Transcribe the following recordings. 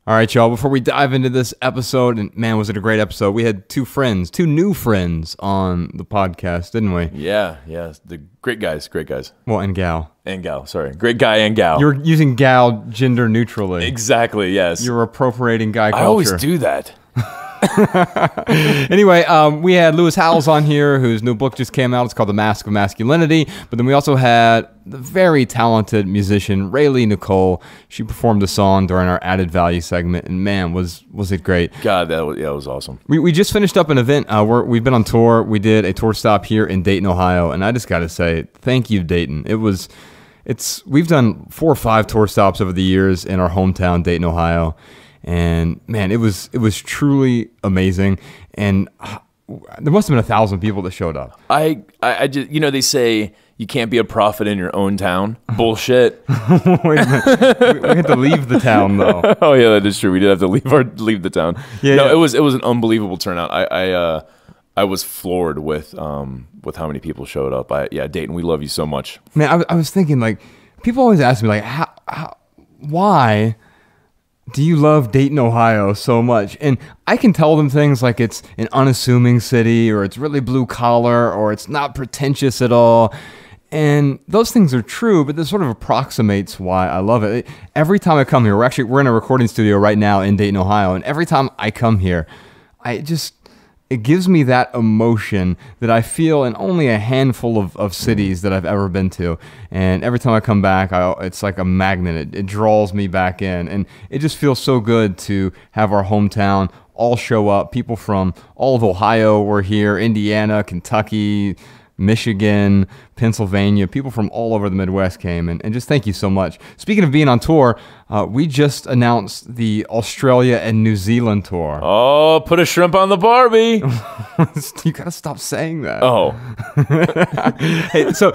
All right, y'all, before we dive into this episode, and man, was it a great episode. We had two new friends on the podcast, didn't we? Yeah. The great guys. Well, and gal. Sorry. Great guy and gal. You're using gal gender neutrally. Exactly, yes. You're appropriating guy culture. I always do that. Anyway, we had Lewis Howes on here, whose new book just came out. It's called The Mask of Masculinity. But then we also had the very talented musician Raley Nicole. She performed a song during our added value segment, and man, was it great. God, it was awesome. We just finished up an event. We've been on tour. We did a tour stop here in Dayton, Ohio, and I just got to say, thank you, Dayton. We've done 4 or 5 tour stops over the years in our hometown, Dayton, Ohio. And man, it was truly amazing, and there must have been 1,000 people that showed up. I just, they say you can't be a prophet in your own town. Bullshit. Wait a minute. We had to leave the town though. Oh yeah, that is true. We did have to leave the town. Yeah. It was an unbelievable turnout. I was floored with how many people showed up. Dayton, we love you so much. Man, I was thinking, like, people always ask me, like, why do you love Dayton, Ohio so much? And I can tell them things like it's an unassuming city, or it's really blue collar, or it's not pretentious at all. And those things are true, but this sort of approximates why I love it. Every time I come here, we're in a recording studio right now in Dayton, Ohio, and every time I come here, it gives me that emotion that I feel in only a handful of cities that I've ever been to. And every time I come back, it's like a magnet. It draws me back in. And it just feels so good to have our hometown all show up. People from all of Ohio were here, Indiana, Kentucky, Michigan, Pennsylvania. People from all over the Midwest came, and just thank you so much. Speaking of being on tour, we just announced the Australia and New Zealand tour. Oh, put a shrimp on the Barbie. You gotta stop saying that. Oh. Hey, so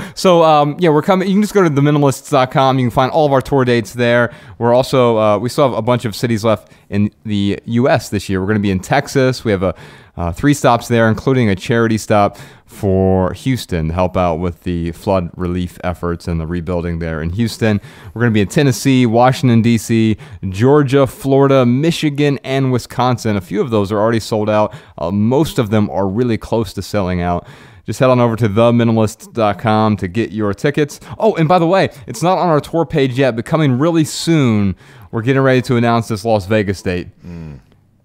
we're coming. You can just go to theminimalists.com. You can find all of our tour dates there. We're also, we still have a bunch of cities left in the U.S. this year. We're going to be in Texas. We have 3 stops there, including a charity stop for Houston to help out with the flood relief efforts and the rebuilding there in Houston. We're going to be in Tennessee, Washington, D.C., Georgia, Florida, Michigan, and Wisconsin. A few of those are already sold out. Most of them are really close to selling out. Just head on over to theminimalists.com to get your tickets. Oh, and by the way, it's not on our tour page yet, but coming really soon, we're getting ready to announce this Las Vegas date.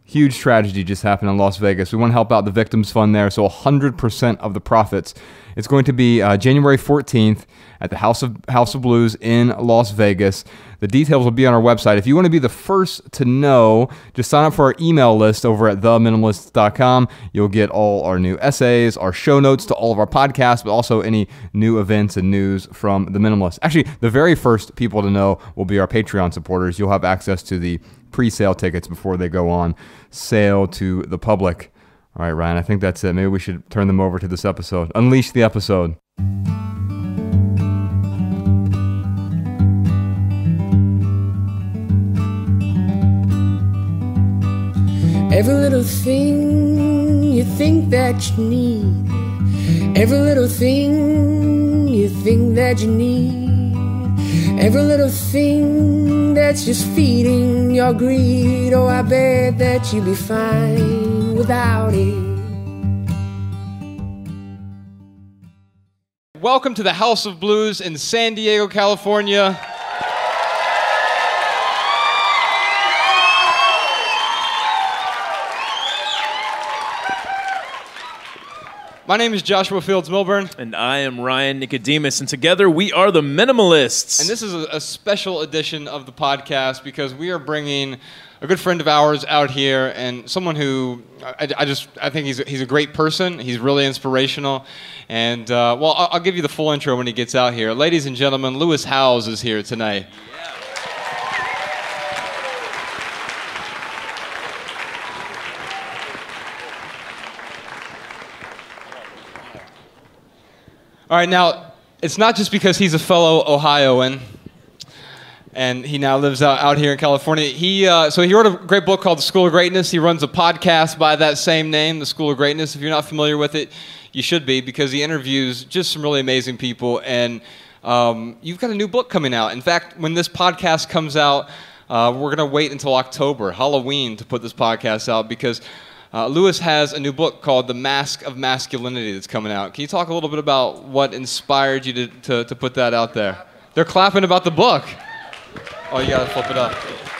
Huge tragedy just happened in Las Vegas. We want to help out the Victims Fund there, so 100% of the profits. It's going to be January 14th at the House of Blues in Las Vegas. The details will be on our website. If you want to be the first to know, just sign up for our email list over at theminimalists.com. You'll get all our new essays, our show notes to all of our podcasts, but also any new events and news from The Minimalists. Actually, the very first people to know will be our Patreon supporters. You'll have access to the pre-sale tickets before they go on sale to the public. All right, Ryan, I think that's it. Maybe we should turn them over to this episode. Unleash the episode. Every little thing you think that you need, every little thing you think that you need, every little thing that's just feeding your greed. Oh, I bet that you'd be fine without it. Welcome to the House of Blues in San Diego, California. My name is Joshua Fields Milburn. And I am Ryan Nicodemus, and together we are the Minimalists. And this is a special edition of the podcast because we are bringing a good friend of ours out here, and someone who I think he's a great person. He's really inspirational. And I'll give you the full intro when he gets out here. Ladies and gentlemen, Lewis Howes is here tonight. All right, now, it's not just because he's a fellow Ohioan, and he now lives out here in California. So he wrote a great book called The School of Greatness. He runs a podcast by that same name, The School of Greatness. If you're not familiar with it, you should be, because he interviews just some really amazing people. And you've got a new book coming out. In fact, when this podcast comes out, we're going to wait until October, Halloween, to put this podcast out because Lewis has a new book called The Mask of Masculinity that's coming out. Can you talk a little bit about what inspired you to put that out there? They're clapping about the book. Oh, you got to flip it up.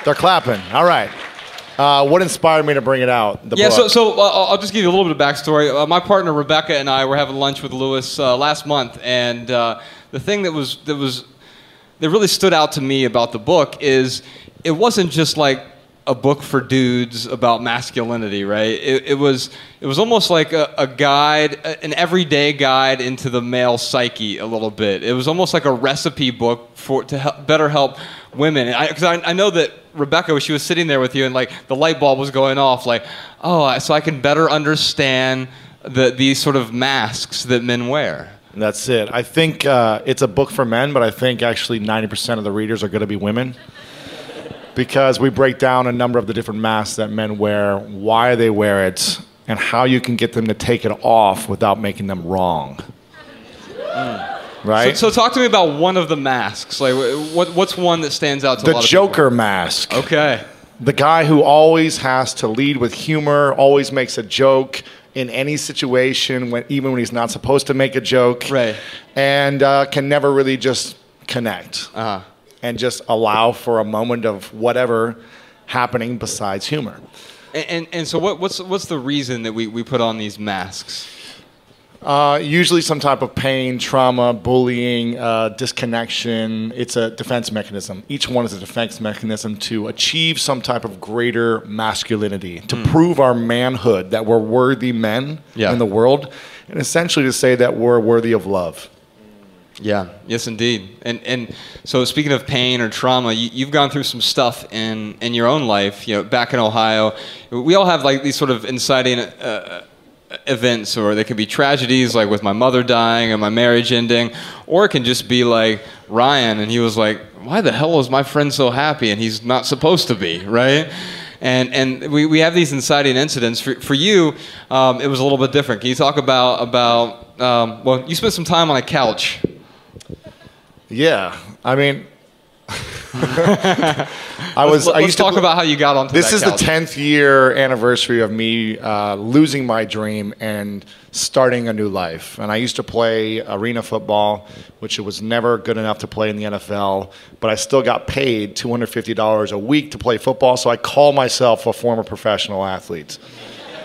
They're clapping. All right. What inspired me to bring it out? The book? So I'll just give you a little bit of backstory. My partner Rebecca and I were having lunch with Lewis last month, and the thing that really stood out to me about the book is it wasn't just like a book for dudes about masculinity, right? It was almost like a guide, an everyday guide into the male psyche a little bit. It was almost like a recipe book to better help women. Because I know that Rebecca, she was sitting there with you, and like the light bulb was going off, like, oh, so I can better understand these sort of masks that men wear. That's it. I think it's a book for men, but I think actually 90% of the readers are going to be women. Because we break down a number of the different masks that men wear, why they wear it, and how you can get them to take it off without making them wrong. Right? So talk to me about one of the masks. Like, what's one that stands out to a lot of people? The Joker mask. Okay. The guy who always has to lead with humor, always makes a joke in any situation, even when he's not supposed to make a joke. Right. And can never really just connect. Uh-huh. And just allow for a moment of whatever happening besides humor. And so what's the reason that we put on these masks? Usually some type of pain, trauma, bullying, disconnection. It's a defense mechanism. Each one is a defense mechanism to achieve some type of greater masculinity, to prove our manhood, that we're worthy men in the world, and essentially to say that we're worthy of love. Yeah, yes, indeed. And so speaking of pain or trauma, you've gone through some stuff in your own life. You know, back in Ohio, we all have like these sort of inciting events, or they can be tragedies, like with my mother dying and my marriage ending, or it can just be like Ryan, and he was like, "Why the hell is my friend so happy?" And he's not supposed to be, right? And we have these inciting incidents. For you, it was a little bit different. Can you talk about well, you spent some time on a couch. Yeah, I mean, Let's talk about how you got onto that couch. This is the 10th year anniversary of me losing my dream and starting a new life. And I used to play arena football, which was never good enough to play in the NFL, but I still got paid $250 a week to play football, so I call myself a former professional athlete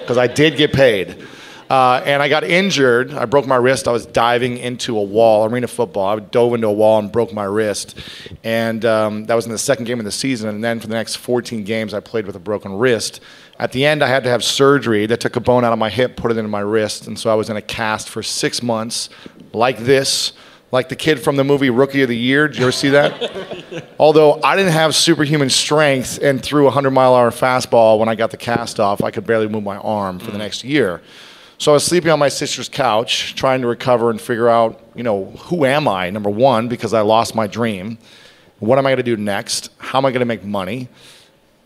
because I did get paid. And I got injured. I broke my wrist. I was diving into a wall, arena football. I dove into a wall and broke my wrist. And that was in the second game of the season. And then for the next 14 games, I played with a broken wrist. At the end, I had to have surgery. They took a bone out of my hip, put it into my wrist. And so I was in a cast for 6 months, like this, like the kid from the movie Rookie of the Year. Did you ever see that? Although I didn't have superhuman strength and threw a 100-mile-an-hour fastball when I got the cast off, I could barely move my arm for the next year. So I was sleeping on my sister's couch, trying to recover and figure out, you know, who am I, number one, because I lost my dream. What am I going to do next? How am I going to make money?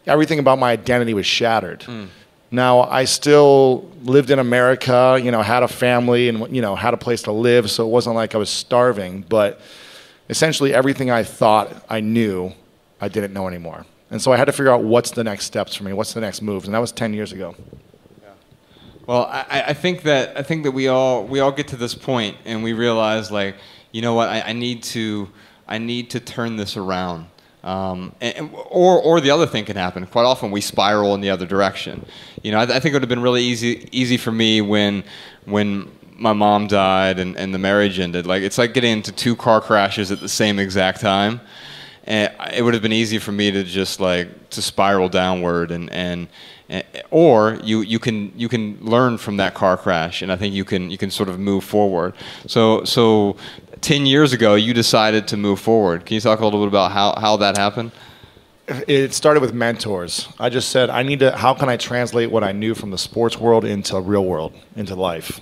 Everything about my identity was shattered. Now, I still lived in America, you know, had a family and, you know, had a place to live, so it wasn't like I was starving. But essentially everything I thought I knew, I didn't know anymore. And so I had to figure out what's the next steps for me, what's the next moves, and that was 10 years ago. Well, I think that we all get to this point and we realize, like, you know what, I need to turn this around. Or the other thing can happen. Quite often we spiral in the other direction. You know, I think it would have been really easy for me when my mom died and the marriage ended. Like, it's like getting into 2 car crashes at the same exact time. And it would have been easy for me to just like to spiral downward or you can learn from that car crash, and I think you can sort of move forward. So 10 years ago, you decided to move forward. Can you talk a little bit about how that happened? It started with mentors. I just said, how can I translate what I knew from the sports world into real world, into life?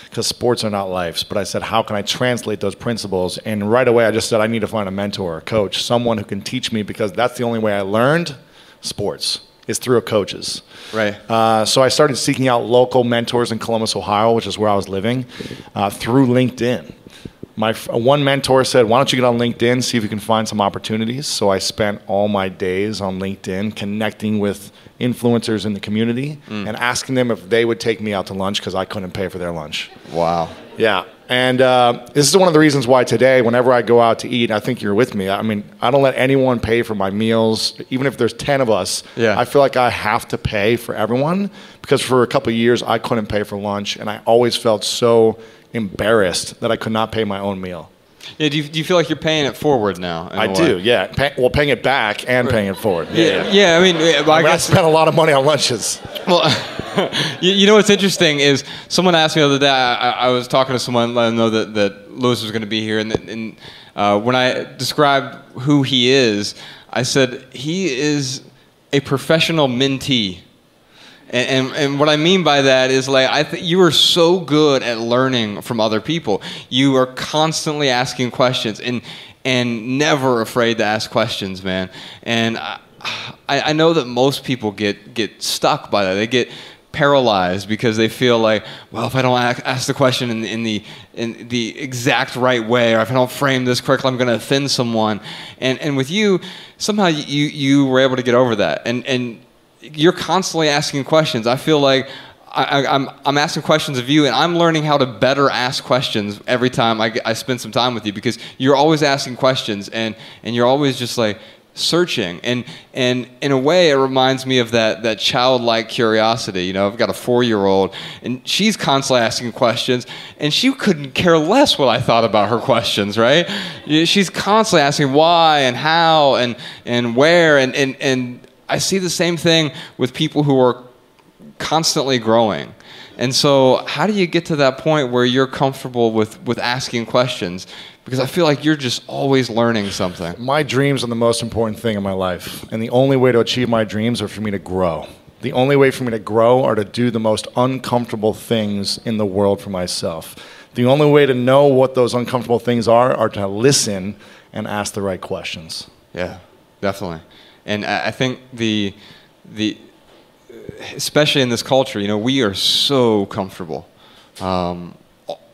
Because sports are not lives. But I said, how can I translate those principles? And right away, I just said, I need to find a mentor, a coach, someone who can teach me, because that's the only way I learned sports, is through coaches. Right. So I started seeking out local mentors in Columbus, Ohio, which is where I was living, through LinkedIn. One mentor said, why don't you get on LinkedIn, see if you can find some opportunities. So I spent all my days on LinkedIn connecting with influencers in the community and asking them if they would take me out to lunch because I couldn't pay for their lunch. Wow. Yeah. And this is one of the reasons why today, whenever I go out to eat, I think you're with me. I mean, I don't let anyone pay for my meals. Even if there's 10 of us, Yeah. I feel like I have to pay for everyone because for a couple of years, I couldn't pay for lunch. And I always felt so embarrassed that I could not pay my own meal. Yeah, do you feel like you're paying it forward now? I do, yeah. Paying it back and paying it forward. Yeah, I mean, I guess I spent a lot of money on lunches. Well, you know what's interesting is someone asked me the other day. I was talking to someone, let them know that Louis was going to be here, and when I described who he is, I said he is a professional mentee. And what I mean by that is, like, you are so good at learning from other people. You are constantly asking questions and never afraid to ask questions, man. And I know that most people get stuck by that. They get paralyzed because they feel like, well, if I don't ask the question in the exact right way, or if I don't frame this correctly, I'm going to offend someone. And with you, somehow you were able to get over that. And you're constantly asking questions. I feel like I'm asking questions of you, and I'm learning how to better ask questions every time I spend some time with you, because you're always asking questions, and you're always just like searching. And in a way, it reminds me of that childlike curiosity. You know, I've got a 4-year-old, and she's constantly asking questions, and she couldn't care less what I thought about her questions, right? She's constantly asking why and how and where, and I see the same thing with people who are constantly growing. And so how do you get to that point where you're comfortable with asking questions? Because I feel like you're just always learning something. My dreams are the most important thing in my life. And the only way to achieve my dreams are for me to grow. The only way for me to grow are to do the most uncomfortable things in the world for myself. The only way to know what those uncomfortable things are to listen and ask the right questions. Yeah, definitely. And I think the especially in this culture, you know, we are so comfortable.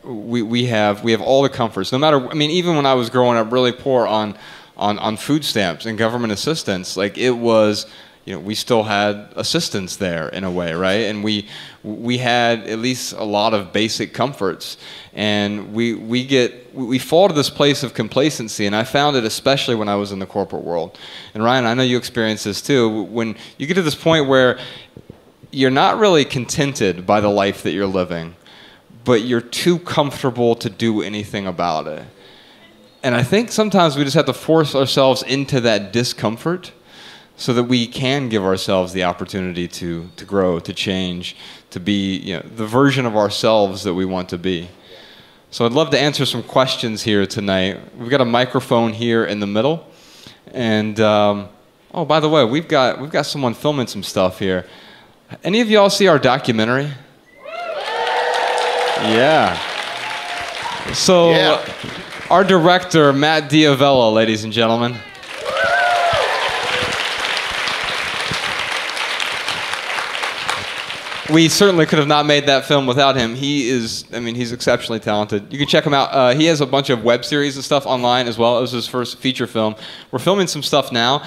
We have all the comforts. No matter, I mean, even when I was growing up really poor on food stamps and government assistance, like, it was, you know, we still had assistance there in a way, right? And we had at least a lot of basic comforts. And we fall to this place of complacency, and I found it especially when I was in the corporate world. And Ryan, I know you experienced this too. When you get to this point where you're not really contented by the life that you're living, but you're too comfortable to do anything about it. And I think sometimes we just have to force ourselves into that discomfort so that we can give ourselves the opportunity to grow, to change, to be, you know, the version of ourselves that we want to be. So I'd love to answer some questions here tonight. We've got a microphone here in the middle. And, oh, by the way, we've got someone filming some stuff here. Any of y'all see our documentary? Yeah. So, yeah. Our director, Matt Diavel, ladies and gentlemen. We certainly could have not made that film without him. He is, I mean, he's exceptionally talented. You can check him out. He has a bunch of web series and stuff online as well. It was his first feature film. We're filming some stuff now.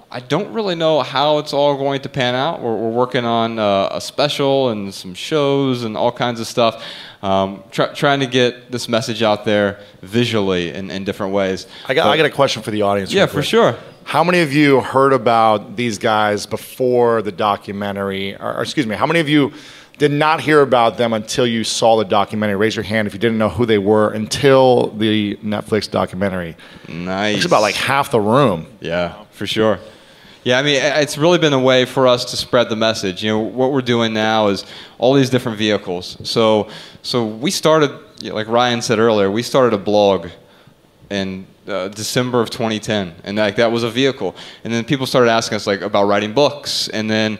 I don't really know how it's all going to pan out. We're working on a special and some shows and all kinds of stuff. Trying to get this message out there visually in different ways. I got a question for the audience. Yeah, for sure. How many of you heard about these guys before the documentary? Or excuse me, how many of you did not hear about them until you saw the documentary? Raise your hand if you didn't know who they were until the Netflix documentary. Nice. It's about like half the room. Yeah, for sure. Yeah, I mean, it's really been a way for us to spread the message. You know, what we're doing now is all these different vehicles. So we started, you know, like Ryan said earlier, we started a blog in December of 2010, and that was a vehicle. And then people started asking us like about writing books, and then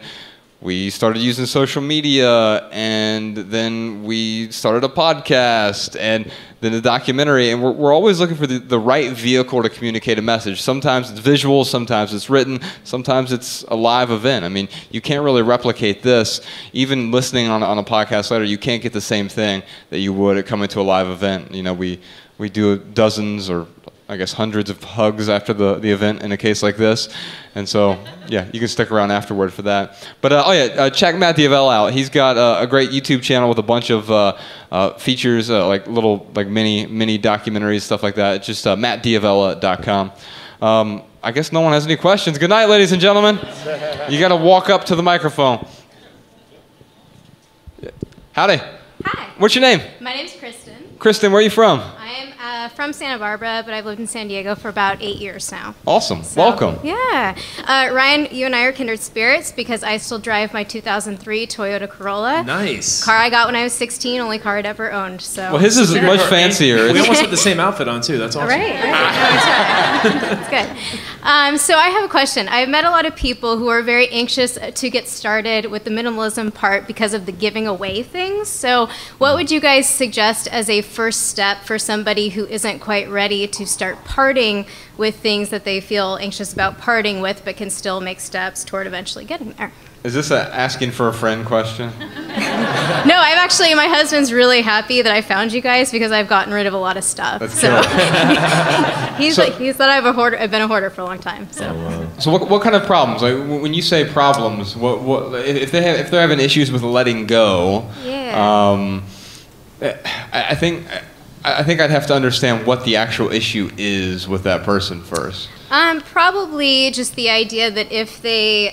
we started using social media, and then we started a podcast, and then a documentary, and we're always looking for the right vehicle to communicate a message. Sometimes it's visual, sometimes it's written, sometimes it's a live event. I mean, you can't really replicate this. Even listening on a podcast later, you can't get the same thing that you would at coming to a live event. You know, we do dozens or I guess hundreds of hugs after the event in a case like this. And so, yeah, you can stick around afterward for that. But, check Matt Diavel out. He's got a great YouTube channel with a bunch of features, like little mini documentaries, stuff like that. It's just mattdiavella.com. I guess no one has any questions. Good night, ladies and gentlemen. You got to walk up to the microphone. Howdy. Hi. What's your name? My name's Chrysten. Chrysten, where are you from? I am from Santa Barbara, but I've lived in San Diego for about 8 years now. Awesome. So, welcome. Yeah. Ryan, you and I are kindred spirits because I still drive my 2003 Toyota Corolla. Nice. Car I got when I was 16, only car I'd ever owned. So. Well, his is much fancier. We almost had the same outfit on, too. That's awesome. Right. That's good. So I have a question. I've met a lot of people who are very anxious to get started with the minimalism part because of the giving away things. So what would you guys suggest as a first step for somebody who isn't quite ready to start parting with things that they feel anxious about parting with but can still make steps toward eventually getting there? Is this a asking for a friend question? No, my husband's really happy that I found you guys because I've gotten rid of a lot of stuff. That's so killer. he's thought I've been a hoarder for a long time. So, So what kind of problems? Like when you say problems, what if they're having issues with letting go? Yeah. I think I'd have to understand what the actual issue is with that person first. Probably just the idea that if they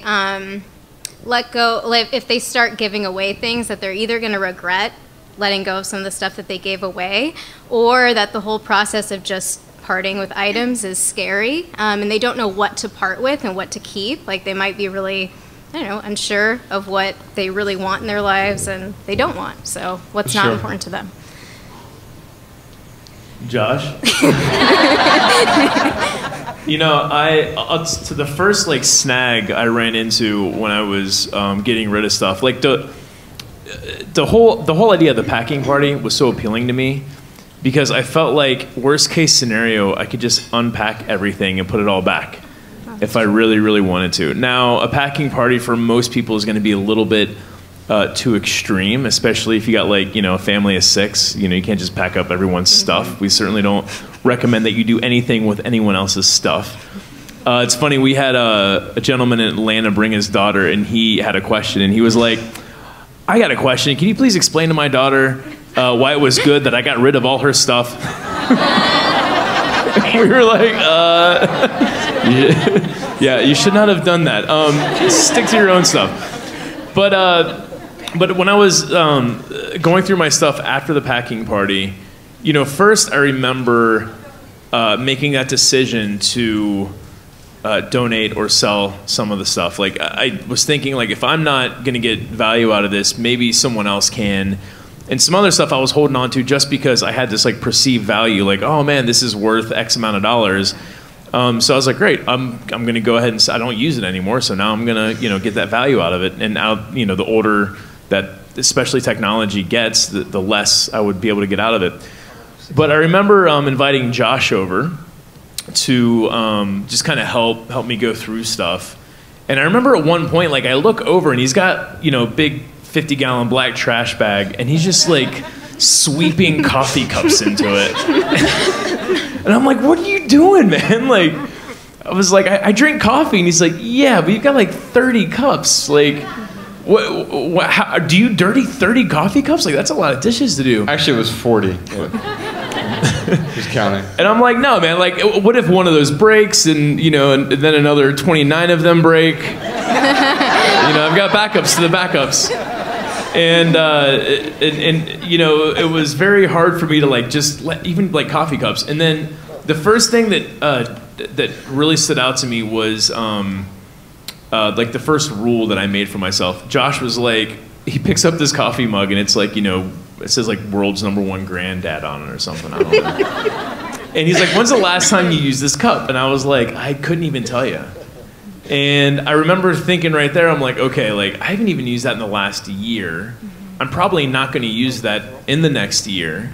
let go, if they start giving away things, that they're either going to regret letting go of some of the stuff that they gave away, or that the whole process of just parting with items is scary, and they don't know what to part with and what to keep. Like they might be really, unsure of what they really want in their lives and they don't want. So what's not important to them? Josh? To the first snag I ran into when I was getting rid of stuff, like the whole idea of the packing party was so appealing to me because I felt like worst case scenario I could just unpack everything and put it all back if I really, really wanted to. Now, a packing party for most people is going to be a little bit too extreme, especially if you got a family of 6. You can't just pack up everyone's stuff. We certainly don't recommend that you do anything with anyone else's stuff. It's funny, we had a gentleman in Atlanta bring his daughter, and he had a question, and he was like, I got a question. Can you please explain to my daughter why it was good that I got rid of all her stuff? We were like, yeah, you should not have done that. Stick to your own stuff. But when I was going through my stuff after the packing party, first I remember making that decision to donate or sell some of the stuff. Like I was thinking, if I'm not going to get value out of this, maybe someone else can. And some other stuff I was holding on to just because I had this perceived value, oh man, this is worth X amount of dollars. So I was like, great, I'm going to go ahead and I don't use it anymore. So now I'm going to get that value out of it. And now the older that especially technology gets, the less I would be able to get out of it. But I remember inviting Josh over to just kind of help me go through stuff. And I remember at one point, I look over and he's got big 50-gallon black trash bag, and he's just sweeping coffee cups into it. And I'm like, what are you doing, man? I was like, I drink coffee. And he's like, yeah, but you've got 30 cups. How, do you dirty 30 coffee cups? That's a lot of dishes to do. Actually, it was 40. Just counting. And I'm like, no, man, what if one of those breaks and, and then another 29 of them break? I've got backups to the backups. And it was very hard for me to just let even coffee cups. And then the first thing that really stood out to me was the first rule that I made for myself. Josh was he picks up this coffee mug and it's it says world's #1 granddad on it or something. I don't know. And he's like, when's the last time you used this cup? And I was like, I couldn't even tell you. And I remember thinking right there, I'm like, okay, like I haven't even used that in the last year. I'm probably not going to use that in the next year.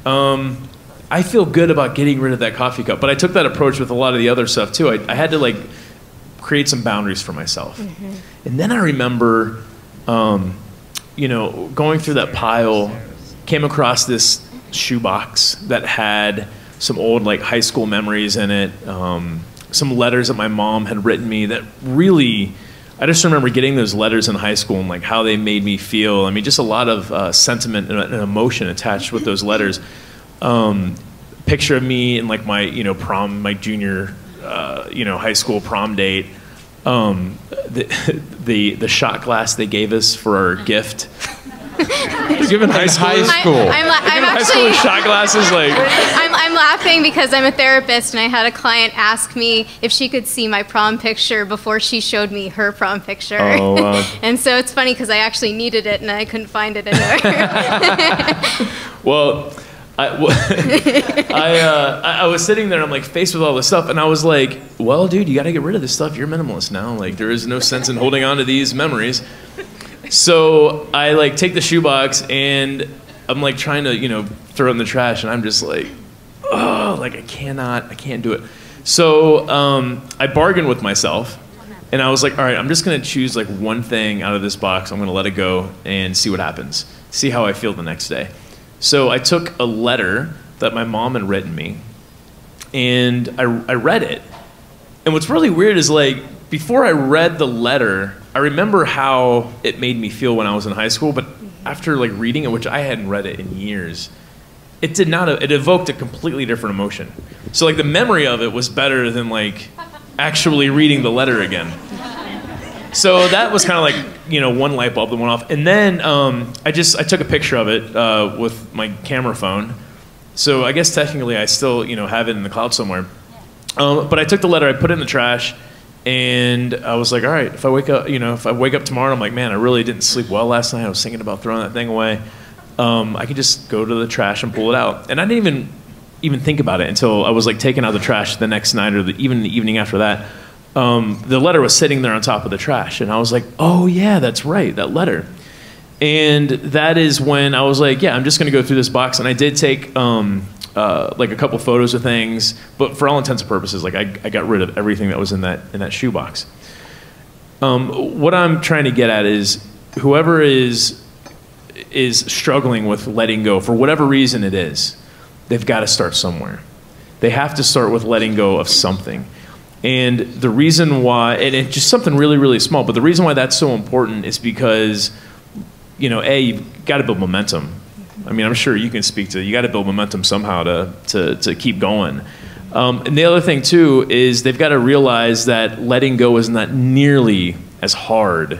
I feel good about getting rid of that coffee cup, but I took that approach with a lot of the other stuff too. I had to like create some boundaries for myself. And then I remember, you know, going through that pile, came across this shoebox that had some old like high school memories in it, some letters that my mom had written me that really, I just remember getting those letters in high school and like how they made me feel. I mean, just a lot of sentiment and emotion attached with those letters. Picture of me in like my, you know, prom, my junior, you know, high school prom date. The shot glass they gave us for our gift. Given high school. I'm high school shot glasses, like. I'm laughing because I'm a therapist and I had a client ask me if she could see my prom picture before she showed me her prom picture. Oh, wow. And so it's funny because I actually needed it and I couldn't find it anywhere. Well, I was sitting there and I'm like faced with all this stuff and I was like, well, dude, you got to get rid of this stuff. You're a minimalist now. Like there is no sense in holding on to these memories. So I like take the shoebox and I'm like trying to, you know, throw it in the trash and I'm just like, oh, like I can't do it. So I bargained with myself and I was like, all right, I'm just going to choose like one thing out of this box. I'm going to let it go and see what happens. See how I feel the next day. So I took a letter that my mom had written me and I read it. And what's really weird is like, before I read the letter, I remember how it made me feel when I was in high school, but after like reading it, which I hadn't read it in years, it did not, it evoked a completely different emotion. So like the memory of it was better than like actually reading the letter again. So that was kind of like, you know, one light bulb that went off. And then I took a picture of it with my camera phone. So I guess technically I still, you know, have it in the cloud somewhere. But I took the letter, I put it in the trash, and I was like, all right, if I wake up, you know, if I wake up tomorrow, I'm like, man, I really didn't sleep well last night. I was thinking about throwing that thing away. I could just go to the trash and pull it out. And I didn't even think about it until I was like taking out the trash the next night or even the evening after that. The letter was sitting there on top of the trash. And I was like, oh yeah, that's right, that letter. And that is when I was like, yeah, I'm just going to go through this box. And I did take like a couple photos of things, but for all intents and purposes, like I got rid of everything that was in that shoebox. What I'm trying to get at is whoever is struggling with letting go, for whatever reason it is, they've got to start somewhere. They have to start with letting go of something. And the reason why, and it's just something really, really small, but the reason why that's so important is because, you know, A, you've got to build momentum. I mean, I'm sure you can speak to, you got to build momentum somehow to keep going. And the other thing too is they've got to realize that letting go is not nearly as hard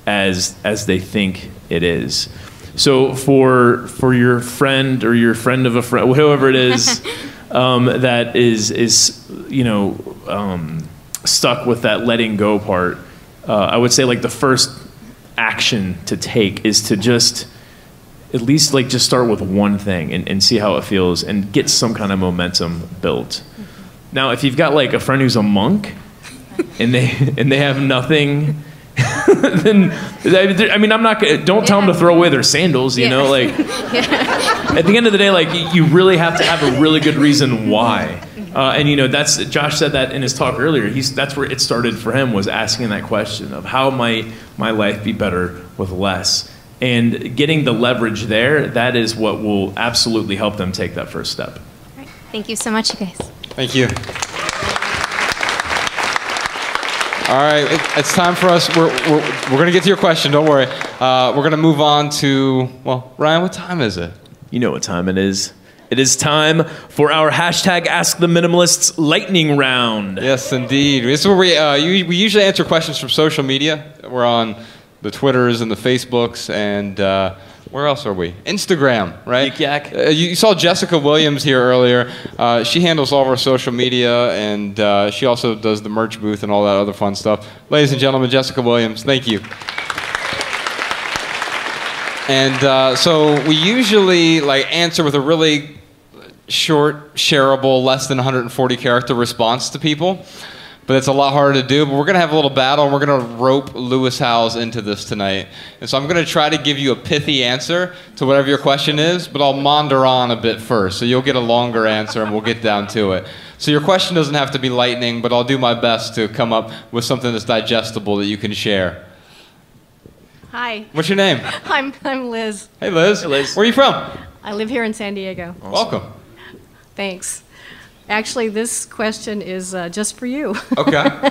as they think it is. So for your friend or your friend of a friend, whoever it is, that is you know, stuck with that letting go part, I would say like the first action to take is to just at least like just start with one thing and see how it feels and get some kind of momentum built. Now, if you've got like a friend who's a monk and they have nothing, then I mean, I'm not gonna, don't tell them to throw away their sandals, you know, like at the end of the day, like you really have to have a really good reason why. And you know, that's, Josh said that in his talk earlier. That's where it started for him, was asking that question of how might my life be better with less? And getting the leverage there, that is what will absolutely help them take that first step. All right. Thank you so much, you guys. Thank you. All right, it's time for us. We're going to get to your question, don't worry. We're going to move on to, well, Ryan, what time is it? You know what time it is. It is time for our hashtag Ask the Minimalists lightning round. Yes, indeed. This is where we usually answer questions from social media. We're on the Twitters and the Facebooks, and where else are we? Instagram, right? Yak. You saw Jessica Williams here earlier. She handles all of our social media, and she also does the merch booth and all that other fun stuff. Ladies and gentlemen, Jessica Williams, thank you. And so we usually like answer with a really short, shareable, less than 140 character response to people. but it's a lot harder to do. But we're going to have a little battle, and we're going to rope Lewis Howes into this tonight. And so I'm going to try to give you a pithy answer to whatever your question is, but I'll maunder on a bit first. So you'll get a longer answer, and we'll get down to it. So your question doesn't have to be lightning, but I'll do my best to come up with something that's digestible that you can share. Hi. What's your name? I'm Liz. Hey, Liz. Hey, Liz. Where are you from? I live here in San Diego. Awesome. Welcome. Thanks. Actually, this question is just for you. Okay.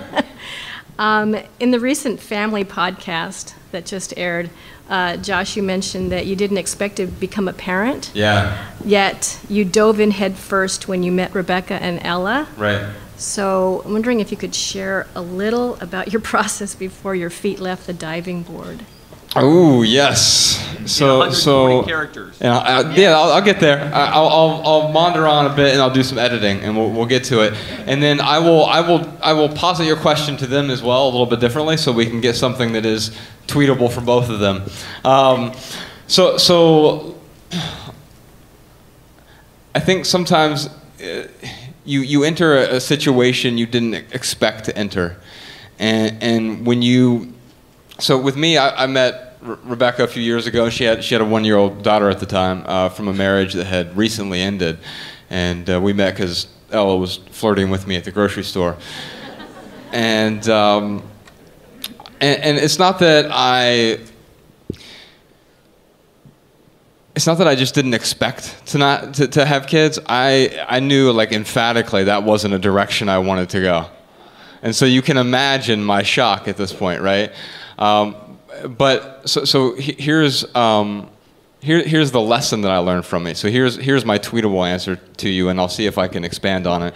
In the recent family podcast that just aired, Josh, you mentioned that you didn't expect to become a parent. Yeah. Yet you dove in head first when you met Rebecca and Ella. Right. So I'm wondering if you could share a little about your process before your feet left the diving board. Oh yes. So characters. Yeah, I'll get there. I'll maunder on a bit and I'll do some editing and we'll get to it. And then I will posit your question to them as well a little bit differently so we can get something that is tweetable for both of them. So I think sometimes you enter a situation you didn't expect to enter, and when you. So with me, I met Rebecca a few years ago. She had a 1-year-old daughter at the time from a marriage that had recently ended, and we met because Ella was flirting with me at the grocery store. And it's not that I just didn't expect to have kids. I knew like emphatically that wasn't a direction I wanted to go, and so you can imagine my shock at this point, right? But here's the lesson that I learned from it. So here's my tweetable answer to you, and I'll see if I can expand on it.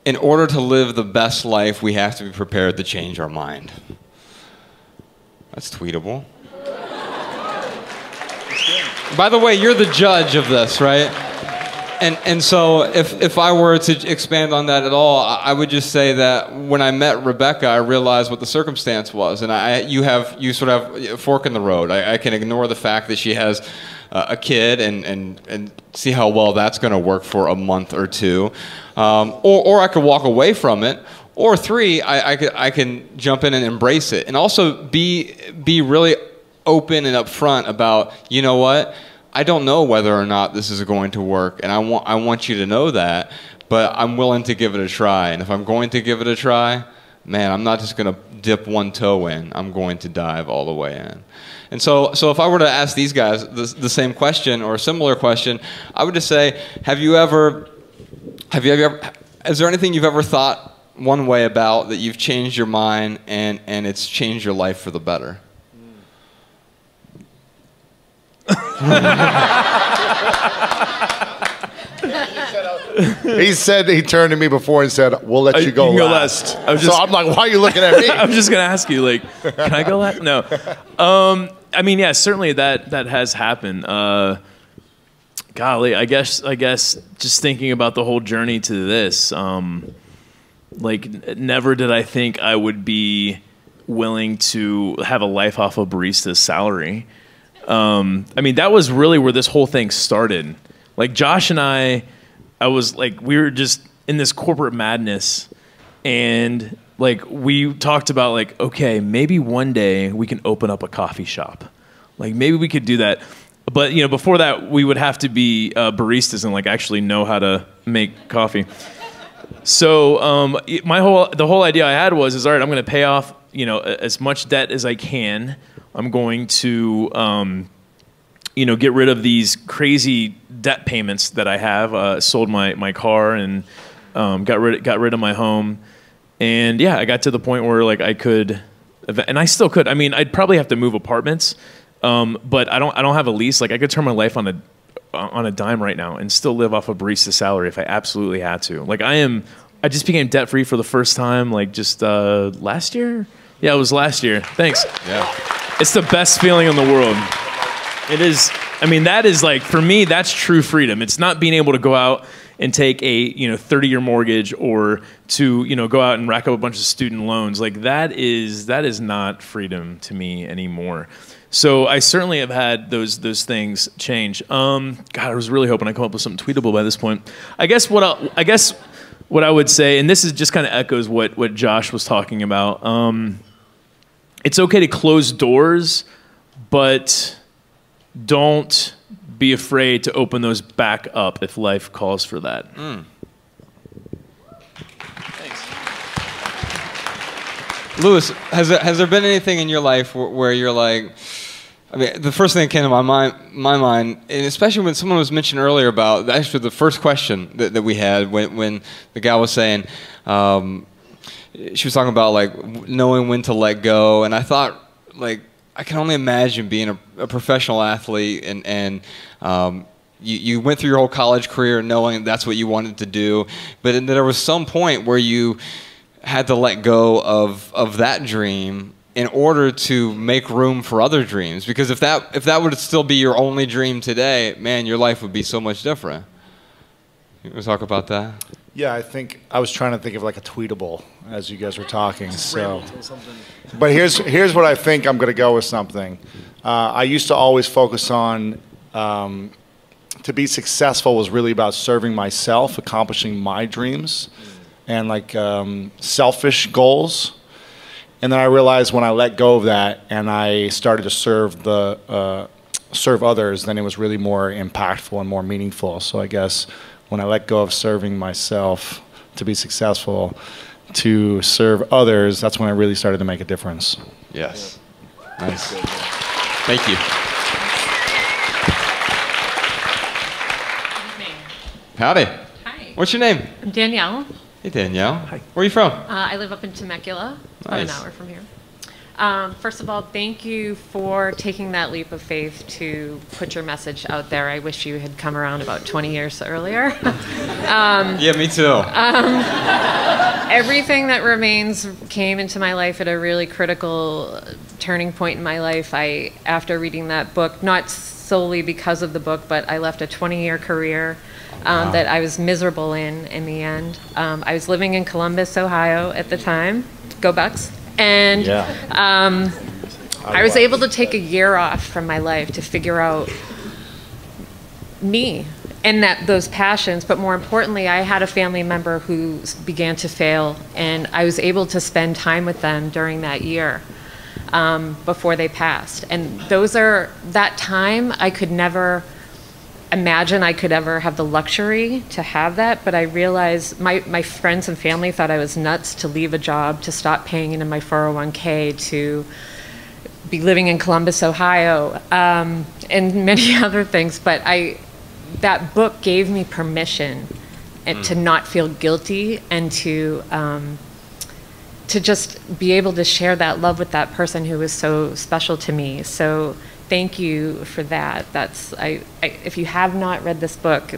In order to live the best life, we have to be prepared to change our mind. That's tweetable. By the way, you're the judge of this, right? And so if I were to expand on that at all, I would just say that when I met Rebecca, I realized what the circumstance was. And you sort of have a fork in the road. I can ignore the fact that she has a kid and see how well that's going to work for a month or two. Or I could walk away from it. Or 3, I can jump in and embrace it. And also be really open and upfront about, you know what? I don't know whether or not this is going to work, and I want you to know that, but I'm willing to give it a try. And if I'm going to give it a try, man, I'm not just going to dip one toe in. I'm going to dive all the way in. And so if I were to ask these guys the same question or a similar question, I would just say, is there anything you've ever thought one way about that you've changed your mind and it's changed your life for the better? He said, he turned to me before and said, "We'll let you go last." So I'm like, "Why are you looking at me?" I was just gonna ask you, like, can I go last? No. I mean, yeah, certainly that has happened. Golly, I guess just thinking about the whole journey to this, like, never did I think I would be willing to have a life off of barista's salary. I mean, that was really where this whole thing started. Like, Josh and I was like, we were just in this corporate madness, and like, we talked about like, okay, maybe one day we can open up a coffee shop. Like, maybe we could do that. But, you know, before that, we would have to be baristas and like actually know how to make coffee. So the whole idea I had was all right, I'm going to pay off, you know, as much debt as I can. I'm going to, you know, get rid of these crazy debt payments that I have. Sold my car and got rid of my home, and yeah, I got to the point where like I could, and I still could. I mean, I'd probably have to move apartments, but I don't have a lease. Like, I could turn my life on a dime right now and still live off a barista salary if I absolutely had to. Like, I just became debt free for the first time. Like, just last year. Yeah, it was last year. Thanks. Yeah. It's the best feeling in the world. It is. I mean, that is like, for me, that's true freedom. It's not being able to go out and take a 30-year mortgage, or to go out and rack up a bunch of student loans. Like that is not freedom to me anymore. So I certainly have had those things change. God, I was really hoping I'd come up with something tweetable by this point. I guess what I would say, and this is just kind of echoes what Josh was talking about. It's okay to close doors, but don't be afraid to open those back up if life calls for that. Thanks. Louis, has there been anything in your life where you're like, I mean, the first thing that came to my mind, and especially when someone was mentioned earlier about, actually the first question that we had when the gal was saying, she was talking about like knowing when to let go, and I thought, like, I can only imagine being a professional athlete, and you went through your whole college career knowing that's what you wanted to do, but then there was some point where you had to let go of that dream in order to make room for other dreams. Because if that would still be your only dream today, man, your life would be so much different. You want to talk about that? Yeah, I think I was trying to think of like a tweetable as you guys were talking. So, but here's what I think. I'm going to go with something. I used to always focus on to be successful was really about serving myself, accomplishing my dreams, and like selfish goals. And then I realized when I let go of that and I started to serve others, then it was really more impactful and more meaningful. So I guess when I let go of serving myself to be successful, to serve others, that's when I really started to make a difference. Yes. Nice. Thank you. Howdy. Hi. What's your name? I'm Danielle. Hey, Danielle. Hi. Where are you from? I live up in Temecula, about Nice. an hour from here. First of all, thank you for taking that leap of faith to put your message out there. I wish you had come around about 20 years earlier. Yeah, me too. Everything That Remains came into my life at a really critical turning point in my life. After reading that book, not solely because of the book, but I left a 20-year career that I was miserable in the end. I was living in Columbus, Ohio at the time. Go Bucks. And I was able to take a year off from my life to figure out me and those passions. But more importantly, I had a family member who began to fail, and I was able to spend time with them during that year before they passed. And that time I could never imagine I could ever have the luxury to have that, but I realized my friends and family thought I was nuts to leave a job, to stop paying into my 401k, to be living in Columbus, Ohio, and many other things. But that book gave me permission to not feel guilty, and to just be able to share that love with that person who was so special to me. So thank you for that. If you have not read this book,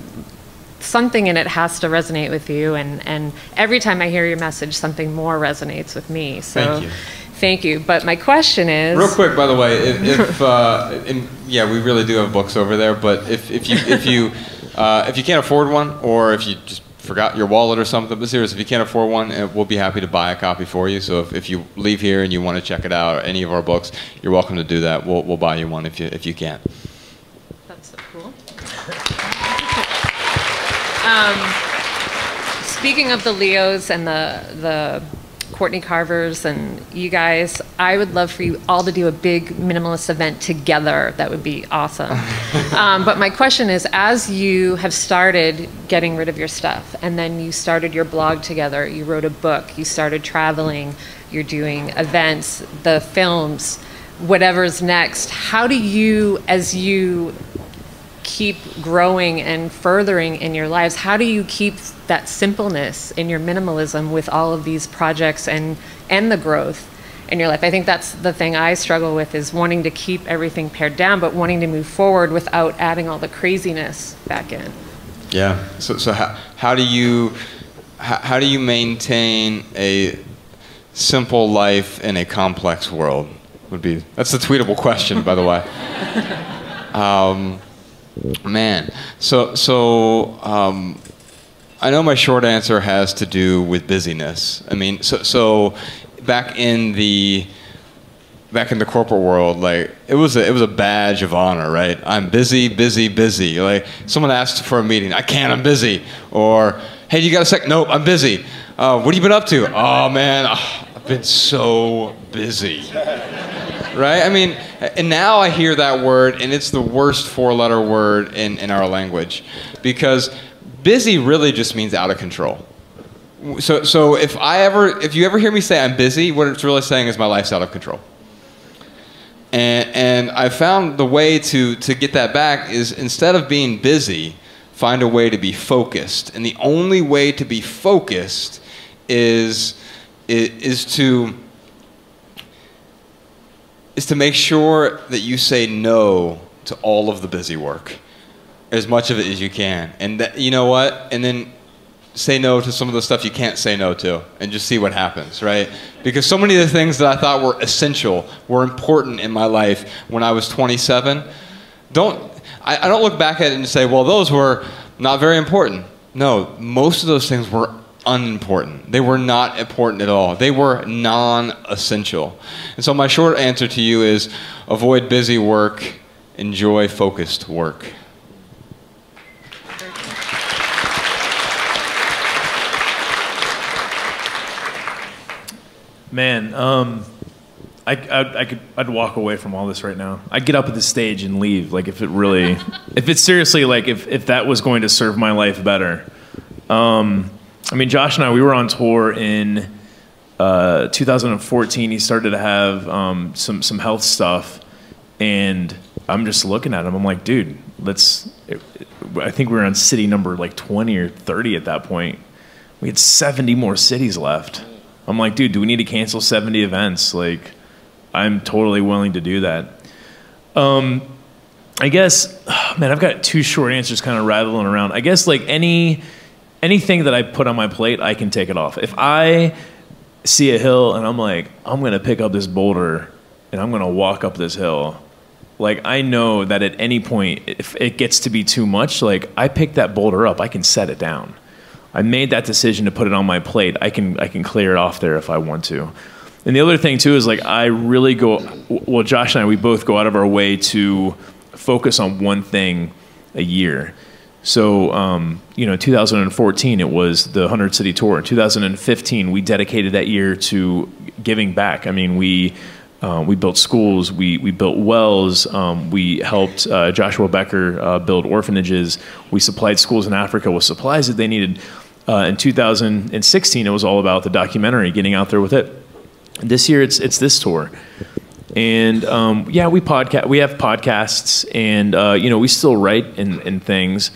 something in it has to resonate with you, and every time I hear your message, something more resonates with me. So Thank you. Thank you. But my question is, real quick, by the way, we really do have books over there. But if you can't afford one, or if you just forgot your wallet or something, but seriously, if you can't afford one, we'll be happy to buy a copy for you. So if you leave here and you want to check it out, or any of our books, you're welcome to do that. We'll buy you one if you can. that's so cool. Speaking of the Leos and the Courtney Carvers and you guys, I would love for you all to do a big minimalist event together. That would be awesome. But my question is, as you have started getting rid of your stuff, and then you started your blog together, you wrote a book, you started traveling, you're doing events, the films, whatever's next, how do you, as you keep growing and furthering in your lives, how do you keep that simpleness in your minimalism with all of these projects and the growth in your life? I think that's the thing I struggle with, is wanting to keep everything pared down, but wanting to move forward without adding all the craziness back in. Yeah. So how do you maintain a simple life in a complex world? That's the tweetable question, by the way. Man, so I know my short answer has to do with busyness. I mean, so back in the corporate world, like it was a badge of honor, right? I'm busy. Like someone asked for a meeting, I can't, I'm busy. Or, hey, you got a sec? Nope, I'm busy. What have you been up to? Oh man, I've been so busy. Right? I mean, and now I hear that word, and it's the worst 4-letter word in our language, because busy really just means out of control. So if you ever hear me say I'm busy, what it's really saying is my life's out of control. And I found the way to get that back is, instead of being busy, find a way to be focused. And the only way to be focused is to make sure that you say no to all of the busy work, as much of it as you can. And that, you know what? And then say no to some of the stuff you can't say no to, and just see what happens, right? Because so many of the things that I thought were essential, were important in my life when I was 27, I don't look back at it and say, well, those were not very important. No, most of those things were unimportant. They were not important at all. They were non-essential. And so my short answer to you is, avoid busy work, enjoy focused work. Man, I'd walk away from all this right now. I'd get up at the stage and leave. Like, if it's seriously, like, if that was going to serve my life better. I mean, Josh and I, we were on tour in 2014. He started to have some health stuff, and I'm just looking at him. I'm like, dude, I think we were on city number like 20 or 30 at that point. We had 70 more cities left. I'm like, dude, do we need to cancel 70 events? Like, I'm totally willing to do that. I guess, man, I've got 2 short answers kind of rattling around. I guess, like, anything that I put on my plate, I can take it off. If I see a hill and I'm like, I'm going to pick up this boulder and I'm going to walk up this hill, like, I know that at any point, if it gets to be too much, like, I pick that boulder up, I can set it down. I made that decision to put it on my plate. I can clear it off there if I want to. And the other thing too is, like, I really well, Josh and I, we both go out of our way to focus on one thing a year. So, 2014, it was the 100 City Tour. In 2015, we dedicated that year to giving back. I mean, we built schools, we built wells, we helped Joshua Becker build orphanages, we supplied schools in Africa with supplies that they needed. In 2016, it was all about the documentary, getting out there with it. This year, it's this tour. And we have podcasts, and we still write and things,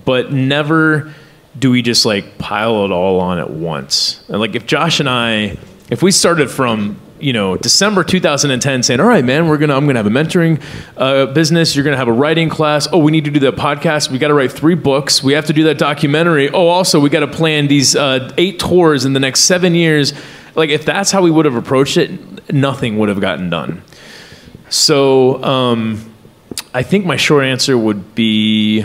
but never do we just, like, pile it all on at once. And, like, if Josh and I, if we started from December 2010 saying, all right, man, I'm going to have a mentoring business. You're going to have a writing class. Oh, we need to do that podcast. We got to write 3 books. We have to do that documentary. Oh, also, we got to plan these 8 tours in the next 7 years. Like, if that's how we would have approached it, nothing would have gotten done. So I think my short answer would be,